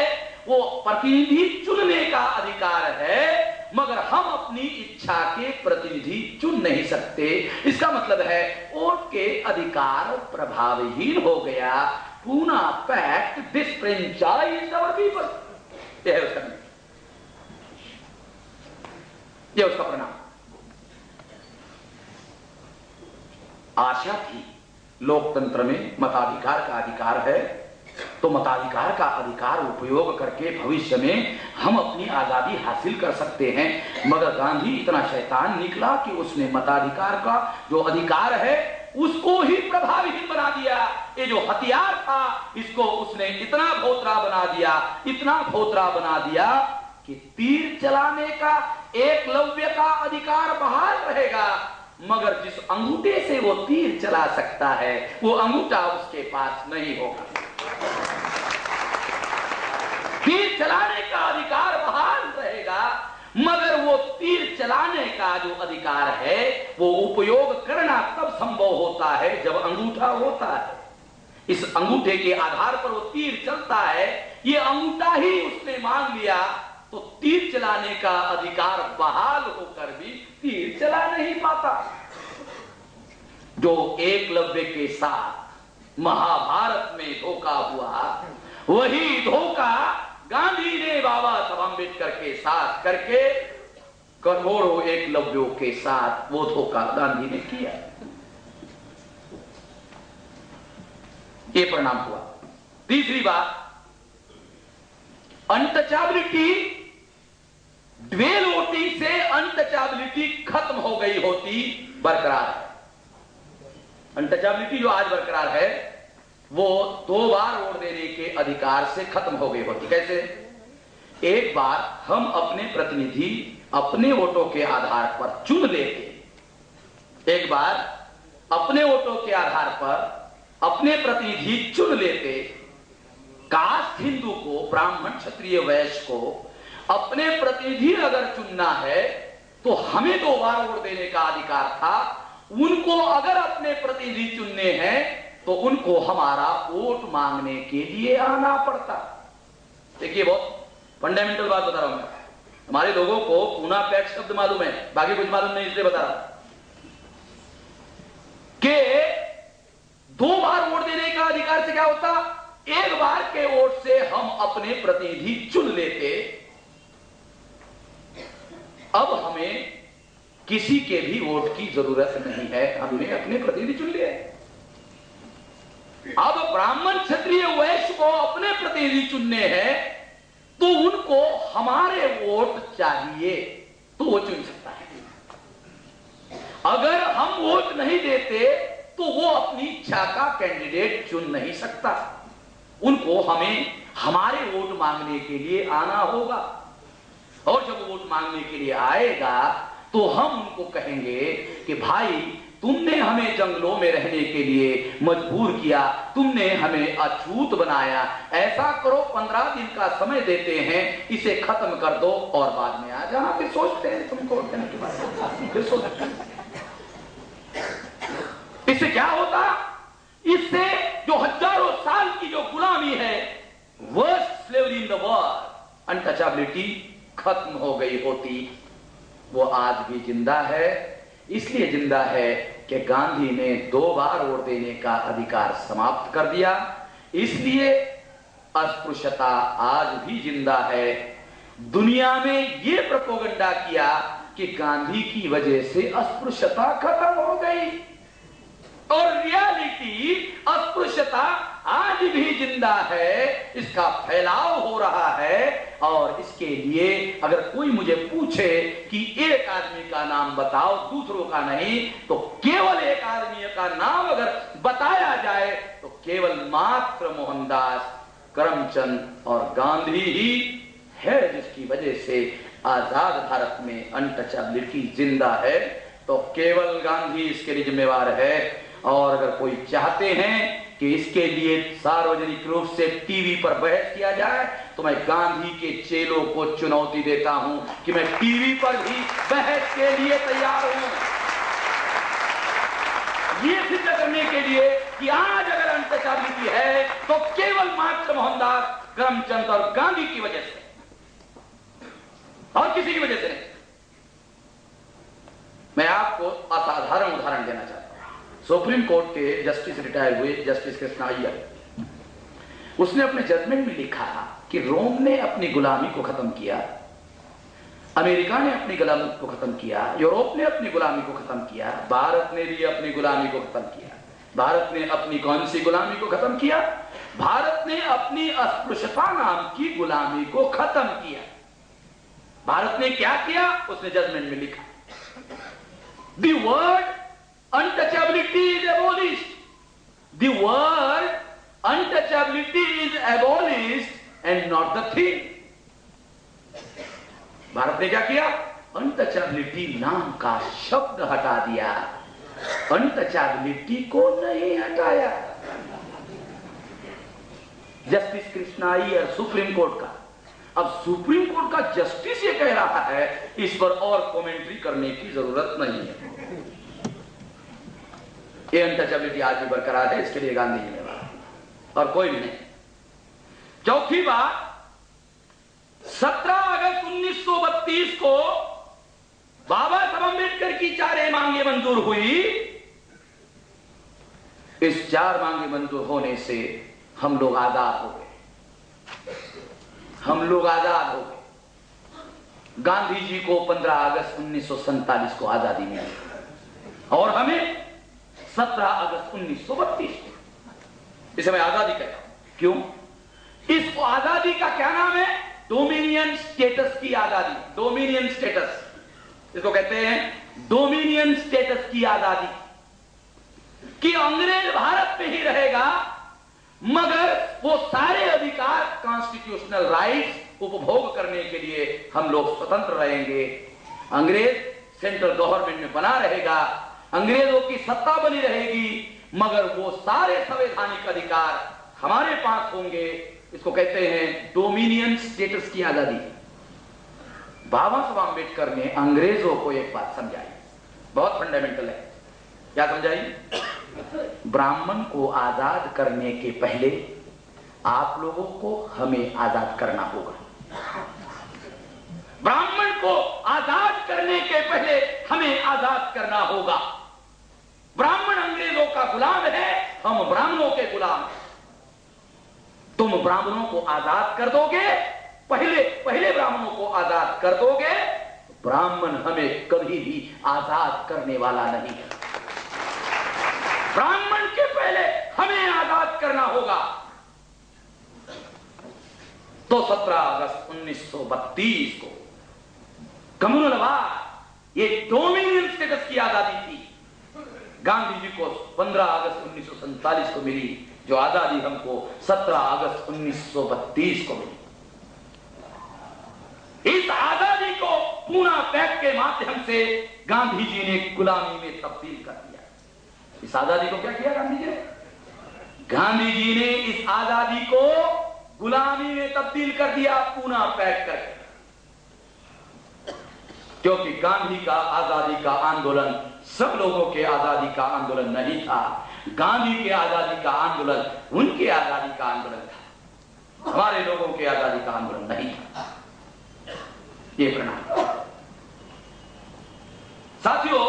वो प्रतिनिधि चुनने का अधिकार है, मगर हम अपनी इच्छा के प्रतिनिधि चुन नहीं सकते। इसका मतलब है वोट के अधिकार प्रभावहीन हो गया। Poona pact disenfranchised our people. यह है उसका, यह उसका परिणाम। आशा थी लोकतंत्र में मताधिकार का अधिकार है, तो मताधिकार का अधिकार उपयोग करके भविष्य में हम अपनी आजादी हासिल कर सकते हैं। मगर गांधी इतना शैतान निकला कि उसने मताधिकार का जो अधिकार है उसको ही प्रभावहीन बना दिया। ये जो हथियार था इसको उसने इतना भोतरा बना दिया, इतना भोतरा बना दिया कि तीर चलाने का एकलव्य का अधिकार बहाल रहेगा, मगर जिस अंगूठे से वो तीर चला सकता है वो अंगूठा उसके पास नहीं होगा। तीर चलाने का अधिकार बहाल रहेगा, मगर वो तीर चलाने का जो अधिकार है वो उपयोग करना तब संभव होता है जब अंगूठा होता है। इस अंगूठे के आधार पर वो तीर चलता है, ये अंगूठा ही उसने मांग लिया तो तीर चलाने का अधिकार बहाल होकर भी तीर चला नहीं पाता। जो एकलव्य के साथ महाभारत में धोखा हुआ, वही धोखा गांधी ने बाबा साहब अम्बेडकर के साथ करके करोड़ों एकलव्यों के साथ वो धोखा गांधी ने किया। ये परिणाम हुआ। तीसरी बात, अनटचेबिलिटी, ड्वेल वोटिंग से अनटचेबिलिटी खत्म हो गई होती बरकरार है। अनटचेबिलिटी जो आज बरकरार है वो 2 बार वोट देने के अधिकार से खत्म हो गई होती। कैसे? एक बार हम अपने प्रतिनिधि अपने वोटों के आधार पर चुन लेते, एक बार अपने वोटों के आधार पर अपने प्रतिनिधि चुन लेते। कास्ट हिंदू को, ब्राह्मण, क्षत्रिय, वैश्य को अपने प्रतिनिधि अगर चुनना है तो हमें 2 बार वोट देने का अधिकार था, उनको अगर अपने प्रतिनिधि चुनने हैं तो उनको हमारा वोट मांगने के लिए आना पड़ता। देखिए, बहुत फंडामेंटल बात बता रहा हूं मैं। हमारे लोगों को पूना पैक्ट शब्द मालूम है, बाकी कुछ मालूम नहीं, इसलिए बता रहा कि 2 बार वोट देने का अधिकार से क्या होता, एक बार के वोट से हम अपने प्रतिनिधि चुन लेते। अब हमें किसी के भी वोट की जरूरत नहीं है, हमने अपने प्रतिनिधि चुन लिए। अब ब्राह्मण, क्षत्रिय, वैश्य को अपने प्रतिनिधि चुनने हैं तो उनको हमारे वोट चाहिए तो वो चुन सकता है। अगर हम वोट नहीं देते तो वो अपनी इच्छा का कैंडिडेट चुन नहीं सकता। उनको हमें हमारे वोट मांगने के लिए आना होगा, और जब वोट मांगने के लिए आएगा तो हम उनको कहेंगे कि भाई, तुमने हमें जंगलों में रहने के लिए मजबूर किया, तुमने हमें अछूत बनाया, ऐसा करो 15 दिन का समय देते हैं, इसे खत्म कर दो और बाद में आ जाना। फिर सोचते हैं तुमको देने के बाद, फिर सोचते हैं। इससे क्या होता? इससे जो हजारों साल की जो गुलामी है, worst slavery in the world, untouchability खत्म हो गई होती। वो आज भी जिंदा है, इसलिए जिंदा है कि गांधी ने 2 बार वोट देने का अधिकार समाप्त कर दिया, इसलिए अस्पृश्यता आज भी जिंदा है। दुनिया में ये प्रोपेगेंडा किया कि गांधी की वजह से अस्पृश्यता खत्म हो गई, और रियलिटी अस्पृश्यता आज भी जिंदा है, इसका फैलाव हो रहा है। और इसके लिए अगर कोई मुझे पूछे कि एक आदमी का नाम बताओ, दूसरों का नहीं, तो केवल एक आदमी का नाम अगर बताया जाए तो केवल मात्र मोहनदास, करमचंद और गांधी ही है, जिसकी वजह से आजाद भारत में अनटचेबिलिटी जिंदा है। तो केवल गांधी इसके लिए जिम्मेवार है। और अगर कोई चाहते हैं कि इसके लिए सार्वजनिक रूप से टीवी पर बहस किया जाए तो मैं गांधी के चेलों को चुनौती देता हूं कि मैं टीवी पर भी बहस के लिए तैयार हूं, ये सिद्ध करने के लिए कि आज अगर अनटचेबिलिटी है तो केवल मात्र मोहनदास, करमचंद और गांधी की वजह से, और किसी की वजह से नहीं। मैं आपको असाधारण उदाहरण देना चाहता हूं। सुप्रीम कोर्ट के जस्टिस रिटायर हुए जस्टिस कृष्णा अय्यर, उसने अपने जजमेंट में लिखा कि रोम ने अपनी गुलामी को खत्म किया, अमेरिका ने अपनी गुलामी को खत्म किया, यूरोप ने अपनी गुलामी को खत्म किया, भारत ने भी अपनी गुलामी को खत्म किया। भारत ने अपनी कौन सी गुलामी को खत्म किया? भारत ने अपनी अस्पृश्यता नाम की गुलामी को खत्म किया। भारत ने क्या किया? उसने जजमेंट में लिखा, the word untouchability is abolished. The word untouchability is abolished and not the thing. Bharat ने क्या किया? अनटचेबिलिटी नाम का शब्द हटा दिया, अनटचेबिलिटी को नहीं हटाया। Justice Krishna Iyer supreme court का, अब सुप्रीम कोर्ट का जस्टिस ये कह रहा है, इस पर और कमेंट्री करने की जरूरत नहीं है। ये अनटचेबिलिटी आज भी बरकरार है, इसके लिए गांधी जी ने बात और कोई भी नहीं। चौथी बात, 17 अगस्त 1932 को बाबा साहब अम्बेडकर की 4 मांगे मंजूर हुई। इस 4 मांगे मंजूर होने से हम लोग आजाद हो गए, हम लोग आजाद हो गए। गांधी जी को 15 अगस्त 1947 को आजादी मिली और हमें 17 अगस्त 1932 को, इसे मैं आजादी कहता हूं। क्यों? इस आजादी का क्या नाम है? डोमिनियन स्टेटस की आजादी। डोमिनियन स्टेटस, इसको कहते हैं डोमिनियन स्टेटस की आजादी, कि अंग्रेज भारत में ही रहेगा मगर वो सारे अधिकार, कॉन्स्टिट्यूशनल राइट्स उपभोग करने के लिए हम लोग स्वतंत्र रहेंगे। अंग्रेज सेंट्रल गवर्नमेंट में बना रहेगा, अंग्रेजों की सत्ता बनी रहेगी, मगर वो सारे संवैधानिक अधिकार हमारे पास होंगे। इसको कहते हैं डोमिनियन स्टेटस की आजादी। बाबा साहब अम्बेडकर ने अंग्रेजों को एक बात समझाई, बहुत फंडामेंटल है। क्या समझाई? ब्राह्मण को आजाद करने के पहले आप लोगों को हमें आजाद करना होगा। ब्राह्मण को आजाद करने के पहले हमें आजाद करना होगा। ब्राह्मण अंग्रेजों का गुलाम है, हम ब्राह्मणों के गुलाम हैं। तुम ब्राह्मणों को आजाद कर दोगे, पहले ब्राह्मणों को आजाद कर दोगे, ब्राह्मण हमें कभी भी आजाद करने वाला नहीं है। ब्राह्मण के पहले हमें आजाद करना होगा। तो 17 अगस्त 1932 को कम्युनल वार, ये डोमिनियन स्टेटस की आजादी थी। गांधी जी को 15 अगस्त 1947 को मिली, जो आजादी हमको 17 अगस्त 1932 को मिली। इस आजादी को पूना पैक्ट के माध्यम से गांधी जी ने गुलामी में तब्दील कर दिया। इस आजादी को क्या किया गांधी जी ने? गांधी जी ने इस आजादी को गुलामी में तब्दील कर दिया, पूना पैक्ट करके। क्योंकि गांधी का आजादी का आंदोलन सब लोगों के आजादी का आंदोलन नहीं था। गांधी के आजादी का आंदोलन उनके आजादी का आंदोलन था, हमारे लोगों के आजादी का आंदोलन नहीं था। ये प्रणाम। साथियों,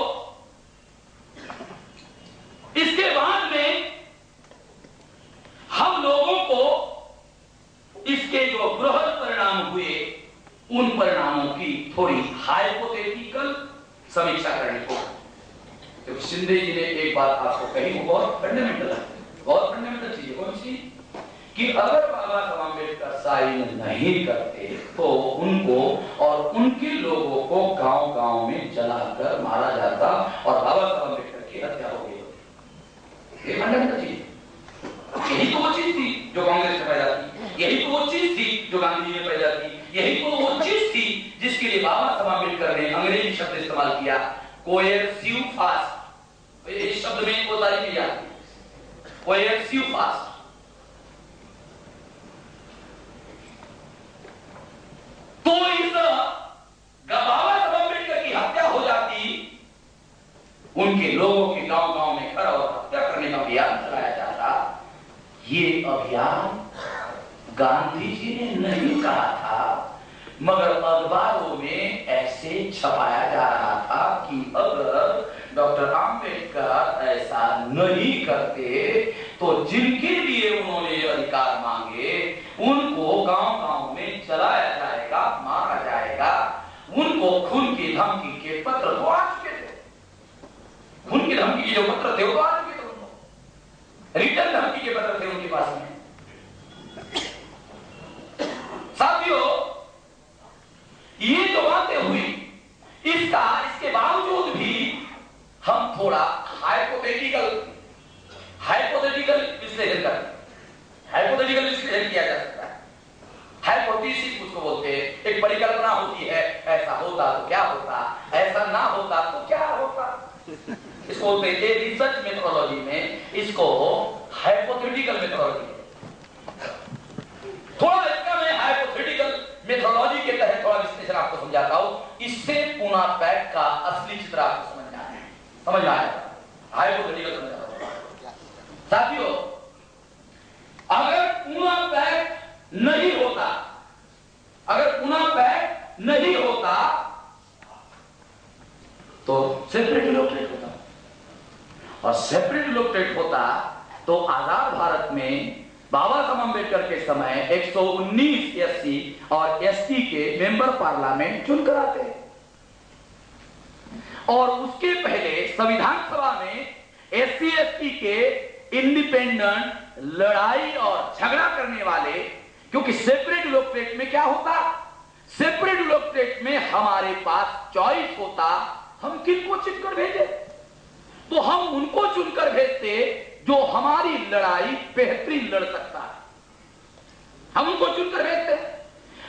इसके बाद में हम लोगों को इसके जो बृहद परिणाम हुए, उन परिणामों की थोड़ी हाइपोथेटिकल समीक्षा करनी होगी। तो शिंदे जी ने एक बात आपको कही, वो बहुत फंडामेंटल है, बहुत फंडामेंटल चीज है। कौन सी? कि अगर बाबा साहब अम्बेडकर साइन नहीं करते तो उनको और उनके लोगों को गांव-गांव में जलाकर मारा जाता और बाबा साहब अम्बेडकर की हत्या हो गई। ये फंडामेंटल चीज, यही तो वो चीज थी जो कांग्रेस में पैदा की, यही तो वो चीज थी जो गांधी जी ने पैदा की, यही तो वो चीज थी जिसके लिए बाबा साहब अम्बेडकर ने अंग्रेजी शब्द इस्तेमाल किया, कोएर्सिव फास्ट। इस शब्द में वो तारीफ की जाती है, कोएर्सिव फास्ट। तो इस बाबा साहब अम्बेडकर की हत्या हो जाती, उनके लोगों के गांव-गांव में खड़ा और हत्या करने का अभियान चलाया जाता। ये अभियान गांधी जी ने नहीं कहा था, मगर अखबारों में ऐसे छपाया जा रहा था कि अगर डॉक्टर आम्बेडकर ऐसा नहीं करते तो जिनके लिए उन्होंने अधिकार मांगे उनको गांव-गांव में चलाया जाएगा, मारा जाएगा। उनको खून की धमकी के पत्र तो आ चुके थे, खून की धमकी के जो पत्र थे वो तो आ चुके थे, उनको रिटर्न धमकी के पत्र थे उनके पास में। साथियों, ये जो बातें हुई, इसके बावजूद भी हम थोड़ा विश्लेषण कर, हाइपोथेटिकल विश्लेषण किया जा सकता है। हाइपोथेसिस उसको बोलते हैं, एक परिकल्पना होती है, ऐसा होता तो क्या होता, ऐसा ना होता तो क्या होता। इसको बोलते हैं रिसर्च मेथोडोलॉजी में, इसको हाइपोथेटिकल मेथोडोलॉजी। थोड़ा इसका मैं हाइपोथेटिकल मेथोडोलॉजी के तहत थोड़ा विश्लेषण आपको समझाता हूं, इससे पूना पैक का असली चित्र आपको समझ में आएगा। हाइपोथेटिकल समझाता। साथियों, अगर पूना पैक नहीं होता, अगर पूना पैक नहीं होता तो सेपरेट इलेक्ट्रेट होता, और सेपरेट इलेक्ट्रेट होता तो आजाद भारत में बाबा साहब अम्बेडकर के समय 119 एससी और एसटी के मेंबर पार्लियामेंट चुनकर आते, और उसके पहले संविधान सभा में एससी एसटी के इंडिपेंडेंट लड़ाई और झगड़ा करने वाले, क्योंकि सेपरेट इलेक्ट्रेट में क्या होता, सेपरेट इलेक्ट्रेट में हमारे पास चॉइस होता, हम किनको चुनकर भेजे, तो हम उनको चुनकर भेजते जो हमारी लड़ाई बेहतरीन लड़ सकता है, हम उनको चुनकर भेजते।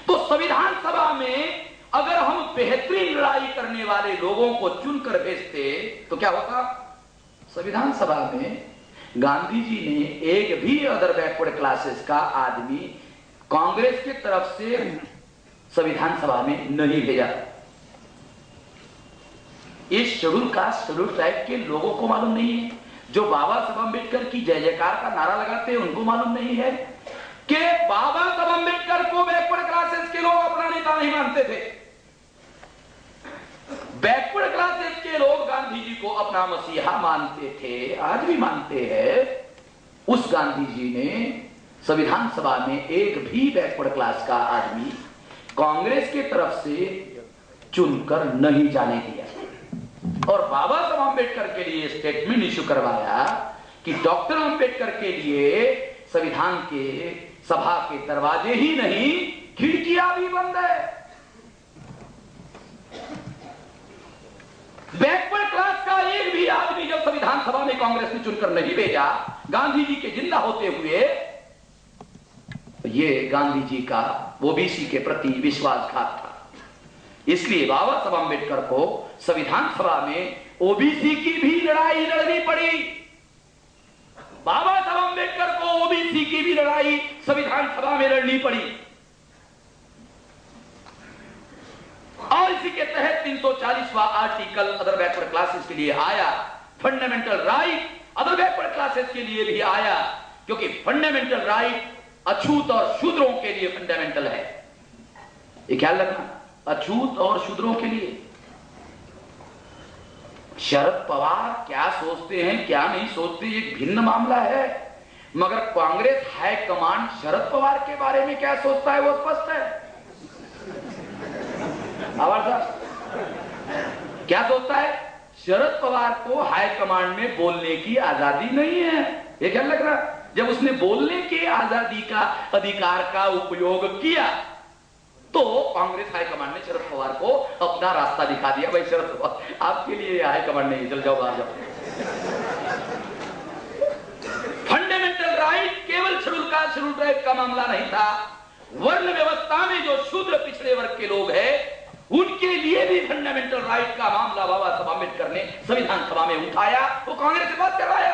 तो संविधान सभा में अगर हम बेहतरीन लड़ाई करने वाले लोगों को चुनकर भेजते तो क्या होता, संविधान सभा में गांधी जी ने एक भी अदर बैकवर्ड क्लासेस का आदमी कांग्रेस की तरफ से संविधान सभा में नहीं भेजा। इस शेड्यूल कास्ट शेड्यूल ट्राइब के लोगों को मालूम नहीं है, जो बाबा साहब अम्बेडकर की जय जयकार का नारा लगाते हैं उनको मालूम नहीं है कि बाबा साहब अम्बेडकर को बैकवर्ड क्लासेस के लोग अपना नेता नहीं मानते थे। बैकवर्ड क्लासेस के लोग गांधी जी को अपना मसीहा मानते थे, आज भी मानते हैं। उस गांधी जी ने संविधान सभा में एक भी बैकवर्ड क्लास का आदमी कांग्रेस की तरफ से चुनकर नहीं जाने दिया, और बाबा साहब अम्बेडकर के लिए स्टेटमेंट इश्यू करवाया कि डॉक्टर अम्बेडकर के लिए संविधान के सभा के दरवाजे ही नहीं खिड़कियां भी बंद है। बैकवर्ड क्लास का एक भी आदमी जब संविधान सभा में कांग्रेस ने चुनकर नहीं भेजा गांधी जी के जिंदा होते हुए, ये गांधी जी का ओबीसी के प्रति विश्वासघात था। इसलिए बाबा साहब अम्बेडकर को संविधान सभा में ओबीसी की भी लड़ाई लड़नी पड़ी। बाबा साहब अम्बेडकर को ओबीसी की भी लड़ाई संविधान सभा में लड़नी पड़ी, और इसी के तहत 340वां आर्टिकल अदर बैकवर्ड क्लासेस के लिए आया। Fundamental right other backward classes के लिए भी आया, क्योंकि फंडामेंटल राइट अछूत और शूद्रों के लिए फंडामेंटल है, ये ख्याल रखना, अछूत और शूद्रों के लिए। शरद पवार क्या सोचते हैं क्या नहीं सोचते एक भिन्न मामला है, मगर कांग्रेस हाईकमांड शरद पवार के बारे में क्या सोचता है वो स्पष्ट है। क्या सोचता है, शरद पवार को हाईकमांड में बोलने की आजादी नहीं है, ये क्या लग रहा। जब उसने बोलने की आजादी का अधिकार का उपयोग किया तो कांग्रेस हाईकमांड ने शरद पवार को अपना रास्ता दिखा दिया, भाई शरद पवार आपके लिए हाईकमांड नहीं, चल जाओ बाहर जाओ। फंडामेंटल राइट केवल शेड्यूल कास्ट शेड्यूल ट्राइब का मामला नहीं था, वर्ण व्यवस्था में जो शूद्र पिछड़े वर्ग के लोग हैं उनके लिए भी फंडामेंटल राइट का मामला बाबा साहब अम्बेडकर ने संविधान सभा में उठाया, वो कांग्रेस से बात करवाया,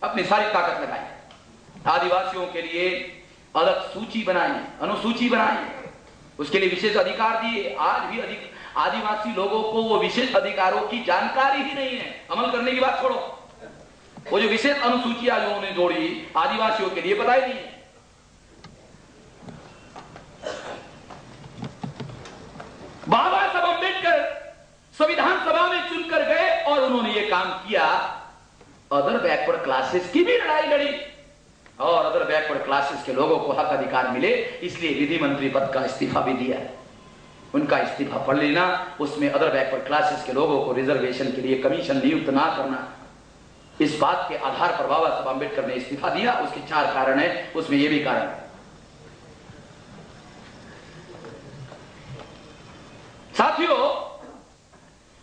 अपनी सारी ताकत लगाई। आदिवासियों के लिए अलग सूची बनाई, अनुसूची बनाई, उसके लिए विशेष अधिकार दिए। आज भी आदिवासी लोगों को वो विशेष अधिकारों की जानकारी ही नहीं है, अमल करने की बात छोड़ो, वो जो विशेष अनुसूचियां जो उन्होंने जोड़ी आदिवासियों के लिए बताई नहीं है। बाबा साहब अम्बेडकर संविधान सभा में चुनकर गए और उन्होंने ये काम किया, अदर बैकवर्ड क्लासेस की भी लड़ाई लड़ी और अदर बैकवर्ड क्लासेस के लोगों को हक अधिकार मिले, इसलिए विधि मंत्री पद का इस्तीफा भी दिया। उनका इस्तीफा पढ़ लेना, उसमें अदर बैकवर्ड क्लासेस के लोगों को रिजर्वेशन के लिए कमीशन नियुक्त ना करना, इस बात के आधार पर बाबा साहब अम्बेडकर ने इस्तीफा दिया। उसके 4 कारण है, उसमें यह भी कारण है। साथियों,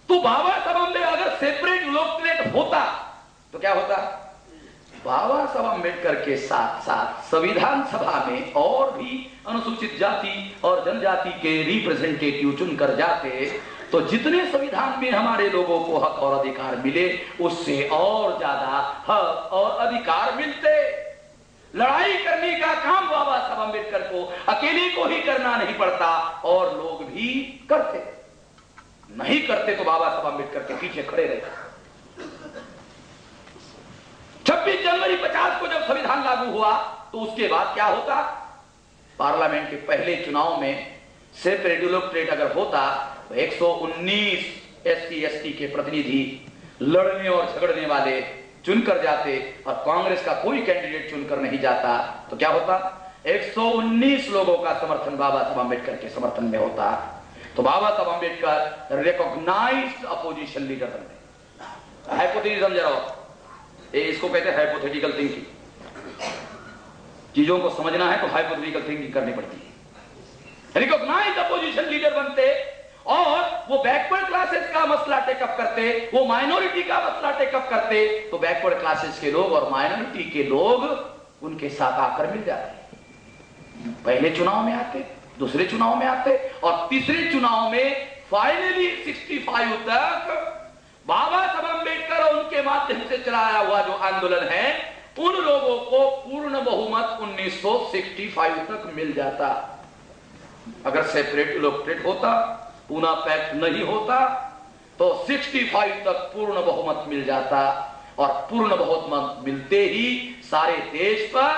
तो बाबा साहब अम्बेडकर अगर सेपरेट इलेक्टोरेट होता तो क्या होता, बाबा साहब अम्बेडकर के साथ साथ संविधान सभा में और भी अनुसूचित जाति और जनजाति के रिप्रेजेंटेटिव चुनकर जाते तो जितने संविधान में हमारे लोगों को हक और अधिकार मिले उससे और ज्यादा हक और अधिकार मिलते। लड़ाई करने का काम बाबा साहब अम्बेडकर को अकेले को ही करना नहीं पड़ता और लोग भी करते। नहीं करते तो बाबा साहब अम्बेडकर के पीछे खड़े रहे। 26 जनवरी 50 को जब संविधान लागू हुआ तो उसके बाद क्या होता? पार्लियामेंट के पहले चुनाव में सेपरेट इलेक्टोरेट अगर होता तो 119 एससी एसटी के प्रतिनिधि लड़ने और झगड़ने वाले चुनकर जाते और कांग्रेस का कोई कैंडिडेट चुनकर नहीं जाता तो क्या होता? 119 लोगों का समर्थन बाबा साहब अम्बेडकर के समर्थन में होता तो बाबा Saheb Ambedkar recognised opposition leader बनते। हाइपोथेटिकल समझ रहा हो? इसको कहते हैं हाइपोथेटिकल थिंकिंग। चीजों को समझना है तो हाइपोथेटिकल थिंकिंग करनी पड़ती है। रिकॉग्नाइज्ड अपोजिशन लीडर बनते और वो बैकवर्ड क्लासेस का मसला टेकअप करते, वो माइनॉरिटी का मसला टेकअप करते तो बैकवर्ड क्लासेस के लोग और माइनॉरिटी के लोग उनके साथ आकर मिल जाते। पहले चुनाव में आते, दूसरे चुनाव में आते और तीसरे चुनाव में फाइनली 65 तक बाबा साहब अम्बेडकर और उनके माध्यम से चलाया हुआ जो आंदोलन है उन लोगों को पूर्ण बहुमत 1965 तक मिल जाता। अगर सेपरेट इलेक्टोरेट होता, पूना पैक्ट नहीं होता तो 65 तक पूर्ण बहुमत मिल जाता और पूर्ण बहुमत मिलते ही सारे देश पर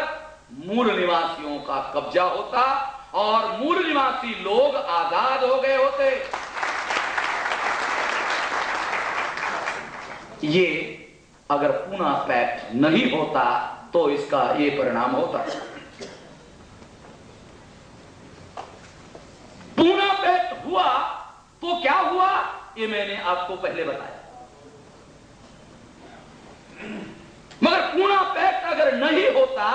मूल निवासियों का कब्जा होता और मूल निवासी लोग आजाद हो गए होते। ये अगर पूना पैक्ट नहीं होता तो इसका ये परिणाम होता। पूना पैक्ट हुआ तो क्या हुआ ये मैंने आपको पहले बताया। मगर पूना पैक्ट अगर नहीं होता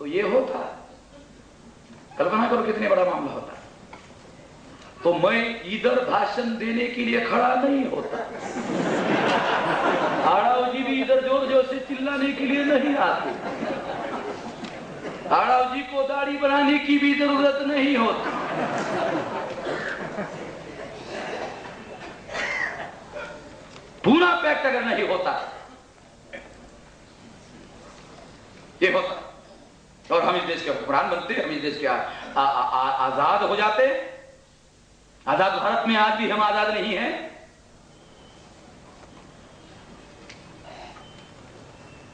तो ये होता। कल्पना करो कितने बड़ा मामला होता। तो मैं इधर भाषण देने के लिए खड़ा नहीं होता, आड़ाव जी भी इधर जोर जोर से चिल्लाने के लिए नहीं आते, आड़ाव जी को दाढ़ी बनाने की भी जरूरत नहीं होती। पूना पैक्ट अगर नहीं होता ये होता और हम इस देश के हुक्मरान बनते, हम इस देश के आजाद हो जाते। आजाद भारत में आज भी हम आजाद नहीं हैं।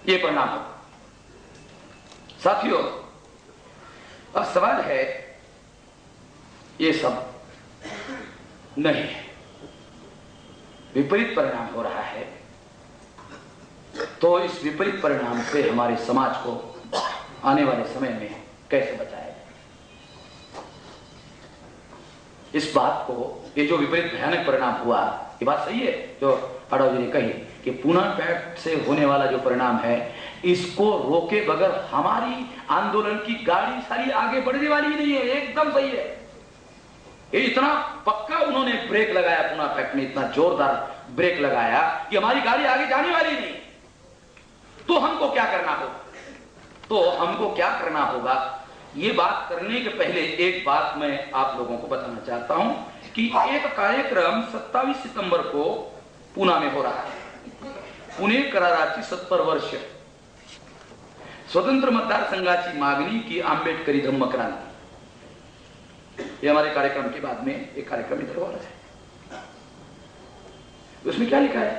ये परिणाम हो। साथियों अब सवाल है ये सब नहीं है, विपरीत परिणाम हो रहा है तो इस विपरीत परिणाम से हमारे समाज को आने वाले समय में कैसे बचाया जाए? इस बात को, ये जो विपरीत भयानक परिणाम हुआ, ये बात सही है जो आड़ाव जी ने कही कि पूना पैक्ट से होने वाला जो परिणाम है इसको रोके बगैर हमारी आंदोलन की गाड़ी सारी आगे बढ़ने वाली ही नहीं है। एकदम सही है। ये इतना पक्का उन्होंने ब्रेक लगाया, पूना पैक्ट में इतना जोरदार ब्रेक लगाया कि हमारी गाड़ी आगे जाने वाली नहीं। तो हमको क्या करना होगा? तो हमको क्या करना होगा? ये बात करने के पहले एक बात मैं आप लोगों को बताना चाहता हूं कि एक कार्यक्रम 27 सितंबर को पूना में हो रहा है। पुणे कराराची 70 वर्ष स्वतंत्र मतदार संघाची मागणी की आंबेडकरी धम्म क्रांती, ये हमारे कार्यक्रम के बाद में एक कार्यक्रम इधर हो रहा है। उसमें क्या लिखा है?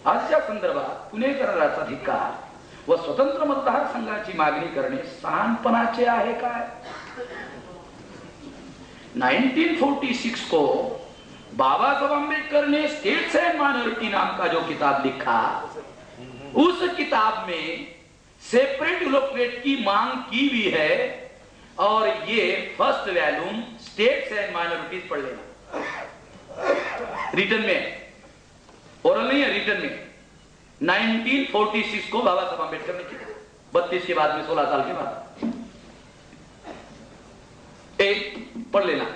आजच्या संदर्भात पुणे कराराचा अधिकार व स्वतंत्र मतदार संघाची मागणी करणे सहानपणाचे आहे काय? 1946 को बाबा साहब अम्बेडकर ने स्टेट्स एंड माइनॉरिटी नाम का जो किताब लिखा, उस किताब में सेपरेट इलेक्टोरेट की मांग की भी है और ये first volume states and minorities पढ़ लेना। रिटर्न में, ओरल नहीं है, रिटर्न में 1946 को बाबा साहब अम्बेडकर ने किया, 32 के बाद में 16 साल के बाद। एक पढ़ लेना।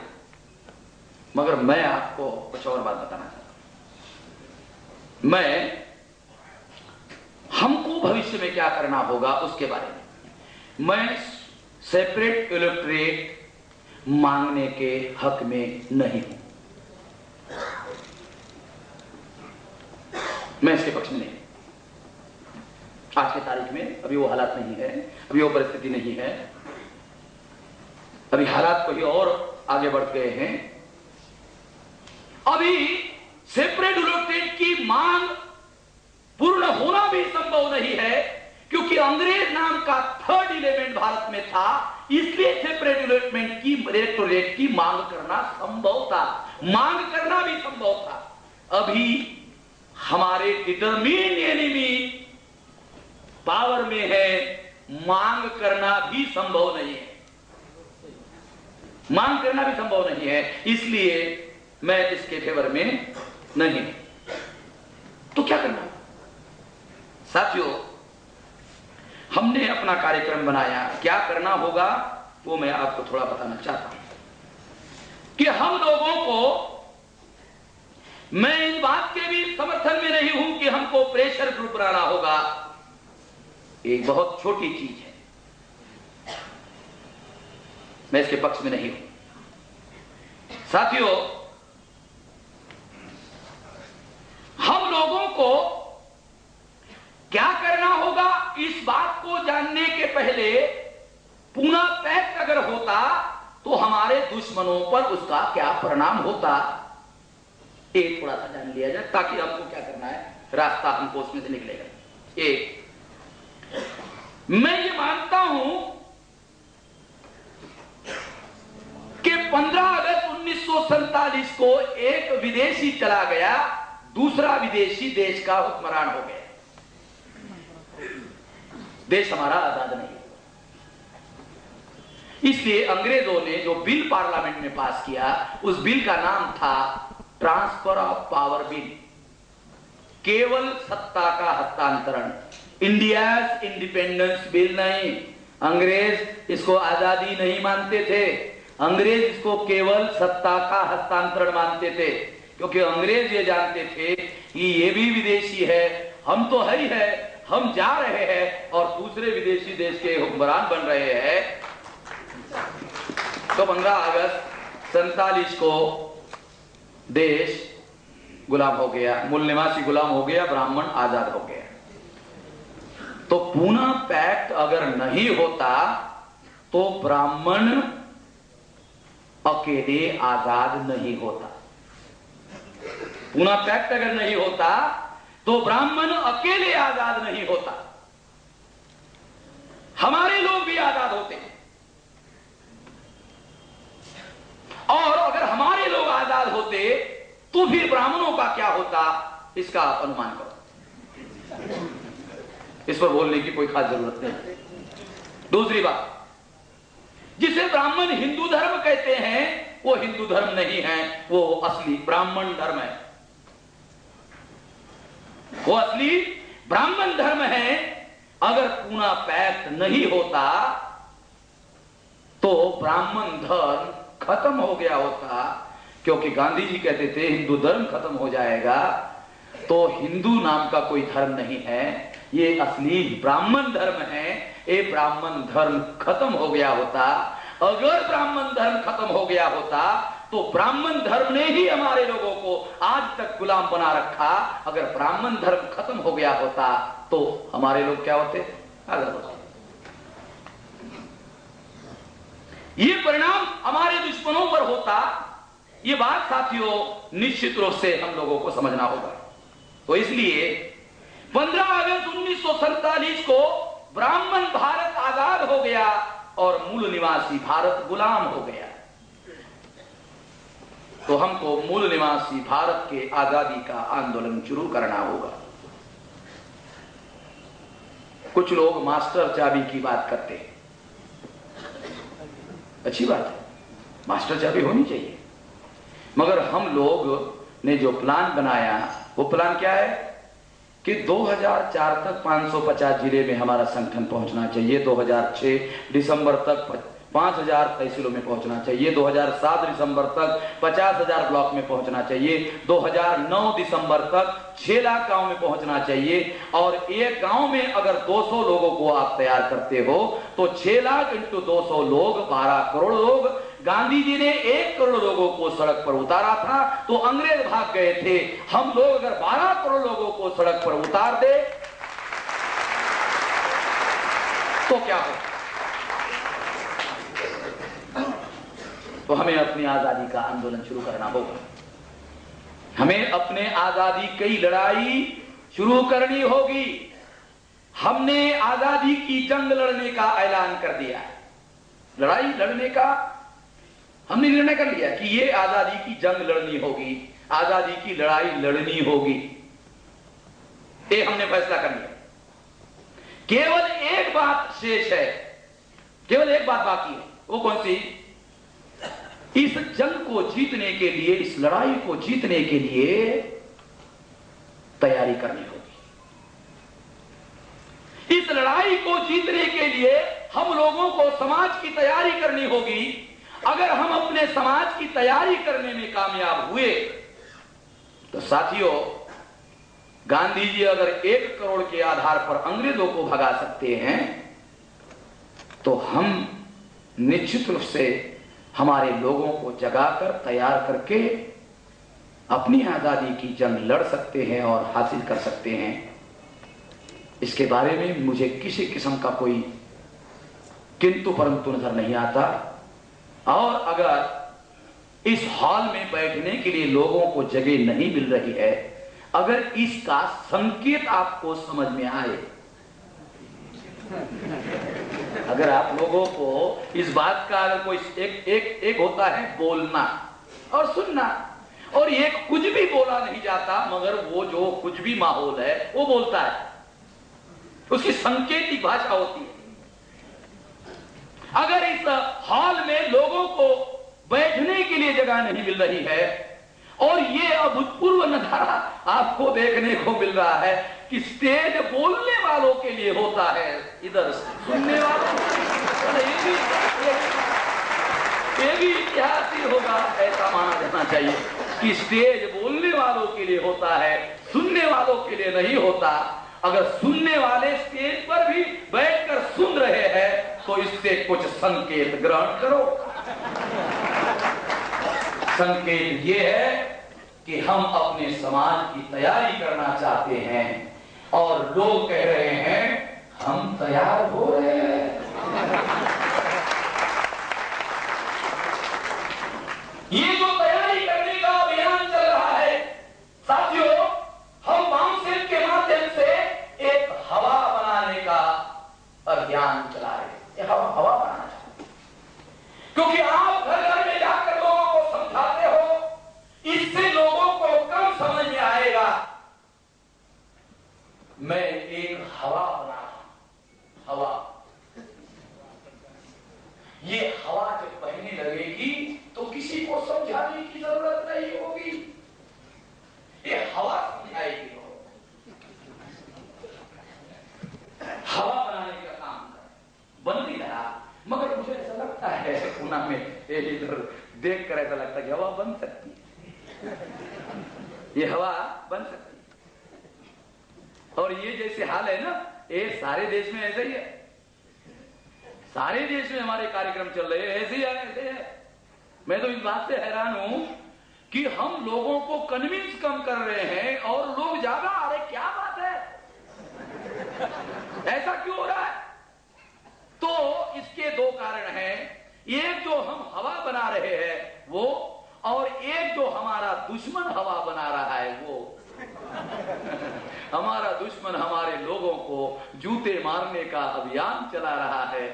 मगर मैं आपको कुछ और बात बताना चाहता हूं। हमको भविष्य में क्या करना होगा उसके बारे में। मैं सेपरेट इलेक्टोरेट मांगने के हक में नहीं हूं, मैं इसके पक्ष में नहीं। आज के तारीख में अभी वो हालात नहीं है, अभी वो परिस्थिति नहीं है, अभी हालात कहीं और आगे बढ़ गए हैं। अभी सेपरेट इलेक्टोरेट की मांग पूर्ण होना भी संभव नहीं है, क्योंकि अंग्रेज नाम का थर्ड एलिमेंट भारत में था, इसलिए सेपरेट इलेक्टोरेट की मांग करना संभव था, मांग करना भी संभव था। अभी हमारे डिटरमिन एनिमी पावर में है, मांग करना भी संभव नहीं है, मांग करना भी संभव नहीं है, इसलिए मैं इसके फेवर में नहीं। तो क्या करना साथियों, हमने अपना कार्यक्रम बनाया, क्या करना होगा वो मैं आपको थोड़ा बताना चाहता हूं कि हम लोगों को, मैं इस बात के भी समर्थन में नहीं हूं कि हमको प्रेशर ग्रुप बनाना होगा, एक बहुत छोटी चीज है, मैं इसके पक्ष में नहीं हूं। साथियों, हम लोगों को क्या करना होगा, इस बात को जानने के पहले पूना पैक्ट अगर होता तो हमारे दुश्मनों पर उसका क्या परिणाम होता, एक थोड़ा सा जान लिया जाए, ताकि हमको क्या करना है, रास्ता हमको उसमें से निकलेगा। एक, मैं ये मानता हूं कि 15 अगस्त 1947 को एक विदेशी चला गया, दूसरा विदेशी देश का हुक्मरान हो गया, देश हमारा आजाद नहीं। इसलिए अंग्रेजों ने जो बिल पार्लियामेंट में पास किया, उस बिल का नाम था ट्रांसफर ऑफ पावर बिल, केवल सत्ता का हस्तांतरण, इंडियाज इंडिपेंडेंस बिल नहीं। अंग्रेज इसको आजादी नहीं मानते थे, अंग्रेज इसको केवल सत्ता का हस्तांतरण मानते थे, क्योंकि अंग्रेज ये जानते थे कि ये भी विदेशी है, हम तो है ही है, हम जा रहे हैं और दूसरे विदेशी देश के हुक्मरान बन रहे हैं। तो 15 अगस्त 47 को देश गुलाम हो गया, मूल निवासी गुलाम हो गया, ब्राह्मण आजाद हो गया। तो पूना पैक्ट अगर नहीं होता तो ब्राह्मण अकेले आजाद नहीं होता, पूना पैक्ट अगर नहीं होता तो ब्राह्मण अकेले आजाद नहीं होता, हमारे लोग भी आजाद होते हैं। और अगर हमारे लोग आजाद होते तो फिर ब्राह्मणों का क्या होता, इसका आप अनुमान करो, इस पर बोलने की कोई खास जरूरत नहीं। दूसरी बात, जिसे ब्राह्मण हिंदू धर्म कहते हैं वो हिंदू धर्म नहीं है, वो असली ब्राह्मण धर्म है, वो असली ब्राह्मण धर्म है। अगर पूना पैक्ट नहीं होता तो ब्राह्मण धर्म खत्म हो गया होता, क्योंकि गांधी जी कहते थे हिंदू धर्म खत्म हो जाएगा, तो हिंदू नाम का कोई धर्म नहीं है, ये असली ब्राह्मण धर्म है, ये ब्राह्मण धर्म खत्म हो गया होता। अगर ब्राह्मण धर्म खत्म हो गया होता तो ब्राह्मण धर्म ने ही हमारे लोगों को आज तक गुलाम बना रखा, अगर ब्राह्मण धर्म खत्म हो गया होता तो हमारे लोग क्या होते, आजाद होते। ये परिणाम हमारे दुश्मनों पर होता, ये बात साथियों निश्चित रूप से हम लोगों को समझना होगा। तो इसलिए 15 अगस्त 1947 को ब्राह्मण भारत आजाद हो गया और मूल निवासी भारत गुलाम हो गया। तो हमको मूल निवासी भारत के आजादी का आंदोलन शुरू करना होगा। कुछ लोग मास्टर चाबी की बात करते हैं, अच्छी बात है, मास्टर चाबी होनी चाहिए, मगर हम लोग ने जो प्लान बनाया वो प्लान क्या है कि 2004 तक 550 जिले में हमारा संगठन पहुंचना चाहिए, 2006 दिसंबर तक 5000 तहसीलों में पहुंचना चाहिए, 2007 दिसंबर तक 50,000 ब्लॉक में पहुंचना चाहिए, 2009 दिसंबर तक 6 लाख गांव में पहुंचना चाहिए। और एक गांव में अगर 200 लोगों को आप तैयार करते हो तो 6 लाख इंटू 200 लोग 12 करोड़ लोग। गांधी जी ने 1 करोड़ लोगों को सड़क पर उतारा था तो अंग्रेज भाग गए थे। हम लोग अगर 12 करोड़ लोगों को सड़क पर उतार दे तो क्या हो? तो हमें अपनी आजादी का आंदोलन शुरू करना होगा। हमें अपने आजादी की लड़ाई शुरू करनी होगी। हमने आजादी की जंग लड़ने का ऐलान कर दिया। लड़ाई लड़ने का हमने निर्णय कर लिया कि ये आजादी की जंग लड़नी होगी, आजादी की लड़ाई लड़नी होगी। ये हमने फैसला कर लिया। केवल एक बात शेष है, केवल एक बात बाकी है। वो कौन सी? इस जंग को जीतने के लिए, इस लड़ाई को जीतने के लिए तैयारी करनी होगी। इस लड़ाई को जीतने के लिए हम लोगों को समाज की तैयारी करनी होगी। अगर हम अपने समाज की तैयारी करने में कामयाब हुए तो साथियों, गांधी जी अगर 1 करोड़ के आधार पर अंग्रेजों को भगा सकते हैं तो हम निश्चित रूप से हमारे लोगों को जगाकर तैयार करके अपनी आजादी की जंग लड़ सकते हैं और हासिल कर सकते हैं। इसके बारे में मुझे किसी किस्म का कोई किंतु परंतु नजर नहीं आता। और अगर इस हॉल में बैठने के लिए लोगों को जगह नहीं मिल रही है, अगर इसका संकेत आपको समझ में आए, अगर आप लोगों को इस बात का अगर कोई एक होता है बोलना और सुनना, और एक कुछ भी बोला नहीं जाता मगर वो जो कुछ भी माहौल है वो बोलता है, उसकी संकेतिक भाषा होती है। अगर इस हॉल में लोगों को बैठने के लिए जगह नहीं मिल रही है और ये अभूतपूर्व नजारा आपको देखने को मिल रहा है कि स्टेज बोलने वालों के लिए होता है, इधर सुनने वालों ये भी इतिहास ही होगा, ऐसा माना जाना चाहिए कि स्टेज बोलने वालों के लिए होता है, सुनने वालों के लिए नहीं होता। अगर सुनने वाले स्टेज पर भी बैठकर सुन रहे हैं तो इससे कुछ संकेत ग्रहण करो। संकेत ये है कि हम अपने समाज की तैयारी करना चाहते हैं और लोग कह रहे हैं हम तैयार हो रहे हैं। ये जो तैयारी करने का अभियान चल रहा है साथियों, हम बाउंसेल के माध्यम से एक हवा बनाने का अभियान चला रहे हैं। हवा बनाना चाहते, क्योंकि आप घर घर में जाकर लोगों को समझाते हो, इससे लोगों को कम समझ में आएगा। मैं एक हवा बना रहा हूं, हवा। ये हवा जब बहने लगेगी तो किसी को समझाने की जरूरत नहीं होगी, ये हवा समझाएगी। हवा बनाने का काम बन नहीं रहा, मगर मुझे ऐसा लगता है पुणे में इधर देख कर ऐसा लगता है कि हवा बन सकती है, ये हवा बन सकती है। और ये जैसे हाल है ना, ये सारे देश में ऐसा ही है, सारे देश में हमारे कार्यक्रम चल रहे हैं ऐसे ही है, ऐसे है। मैं तो इस बात से हैरान हूं कि हम लोगों को कन्विंस कम कर रहे हैं और लोग ज्यादा आ रहे, क्या बात है, ऐसा क्यों हो रहा है? तो इसके 2 कारण हैं, एक जो हम हवा बना रहे हैं वो, और एक जो हमारा दुश्मन हवा बना रहा है वो। हमारा दुश्मन हमारे लोगों को जूते मारने का अभियान चला रहा है।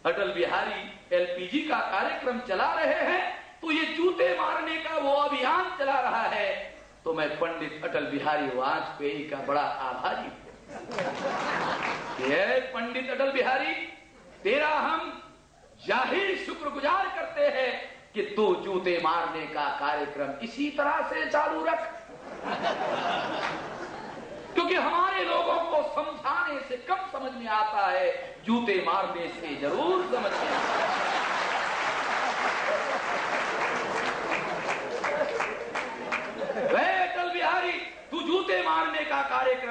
अटल बिहारी एलपीजी का कार्यक्रम चला रहे हैं तो ये जूते मारने का वो अभियान चला रहा है। तो मैं पंडित अटल बिहारी वाजपेयी का बड़ा आभारी हूं। ये पंडित अटल बिहारी, तेरा हम जाहिर शुक्रगुजार करते हैं कि तू जूते मारने का कार्यक्रम इसी तरह से चालू रख, क्योंकि हमारे लोगों को समझाने से कम समझ में आता है, जूते मारने से जरूर समझ में आता है।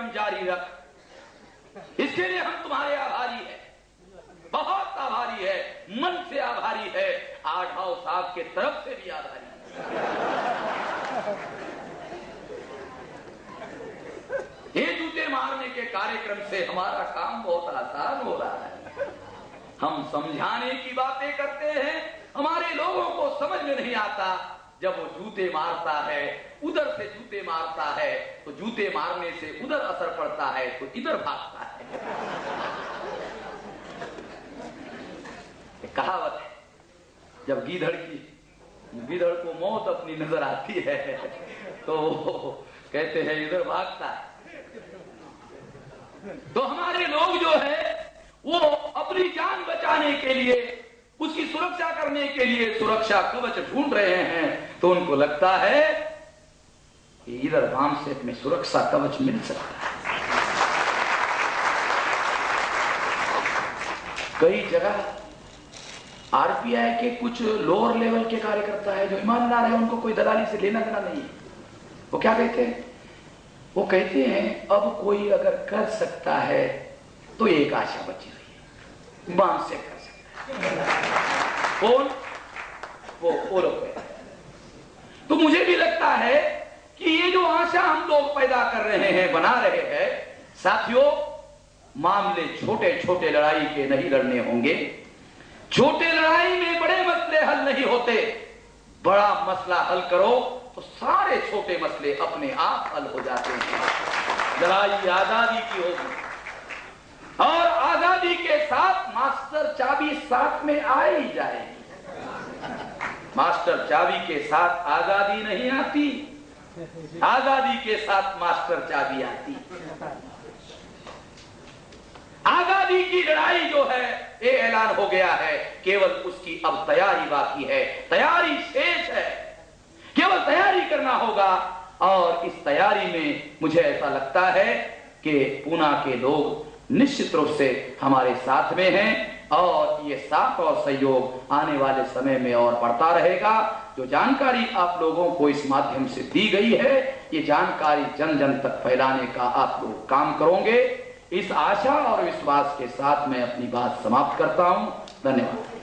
कार्यक्रम जारी रख। इसके लिए हम तुम्हारे आभारी हैं, बहुत आभारी है, मन से आभारी है, आढ़ाव साहब के तरफ से भी आभारी है। ये जूते मारने के कार्यक्रम से हमारा काम बहुत आसान हो रहा है। हम समझाने की बातें करते हैं, हमारे लोगों को समझ में नहीं आता। जब वो जूते मारता है, उधर से जूते मारता है, तो जूते मारने से उधर असर पड़ता है तो इधर भागता है। कहावत है, जब गीदड़ को मौत अपनी नजर आती है तो वो कहते हैं इधर भागता है। तो हमारे लोग जो है वो अपनी जान बचाने के लिए, उसकी सुरक्षा करने के लिए सुरक्षा कवच ढूंढ रहे हैं। तो उनको लगता है कि इधर वामसेट में सुरक्षा कवच मिल सकता है। कई जगह आरपीआई के कुछ लोअर लेवल के कार्यकर्ता है जो ईमानदार है, उनको कोई दलाली से लेना देना नहीं है। वो क्या कहते हैं? वो कहते हैं अब कोई अगर कर सकता है तो एक आशा बची हुई है, बाम से कर सकता है। कौन? वो लोग कहते हैं। तो मुझे भी लगता है कि ये जो आशा हम लोग पैदा कर रहे हैं, बना रहे हैं, साथियों, मामले छोटे छोटे लड़ाई के नहीं लड़ने होंगे। छोटे लड़ाई में बड़े मसले हल नहीं होते। बड़ा मसला हल करो तो सारे छोटे मसले अपने आप हल हो जाते हैं। लड़ाई आजादी की होगी और आजादी के साथ मास्टर चाबी साथ में आ ही जाएगी। मास्टर चाबी के साथ आजादी नहीं आती, आजादी के साथ मास्टर चाबी आती। आजादी की लड़ाई जो है ये ऐलान हो गया है, केवल उसकी अब तैयारी बाकी है, तैयारी शेष है, केवल तैयारी करना होगा। और इस तैयारी में मुझे ऐसा लगता है कि पूना के लोग निश्चित रूप से हमारे साथ में हैं और ये साथ और सहयोग आने वाले समय में और बढ़ता रहेगा। जो जानकारी आप लोगों को इस माध्यम से दी गई है, ये जानकारी जन जन तक फैलाने का आप लोग काम करोगे, इस आशा और विश्वास के साथ मैं अपनी बात समाप्त करता हूं। धन्यवाद।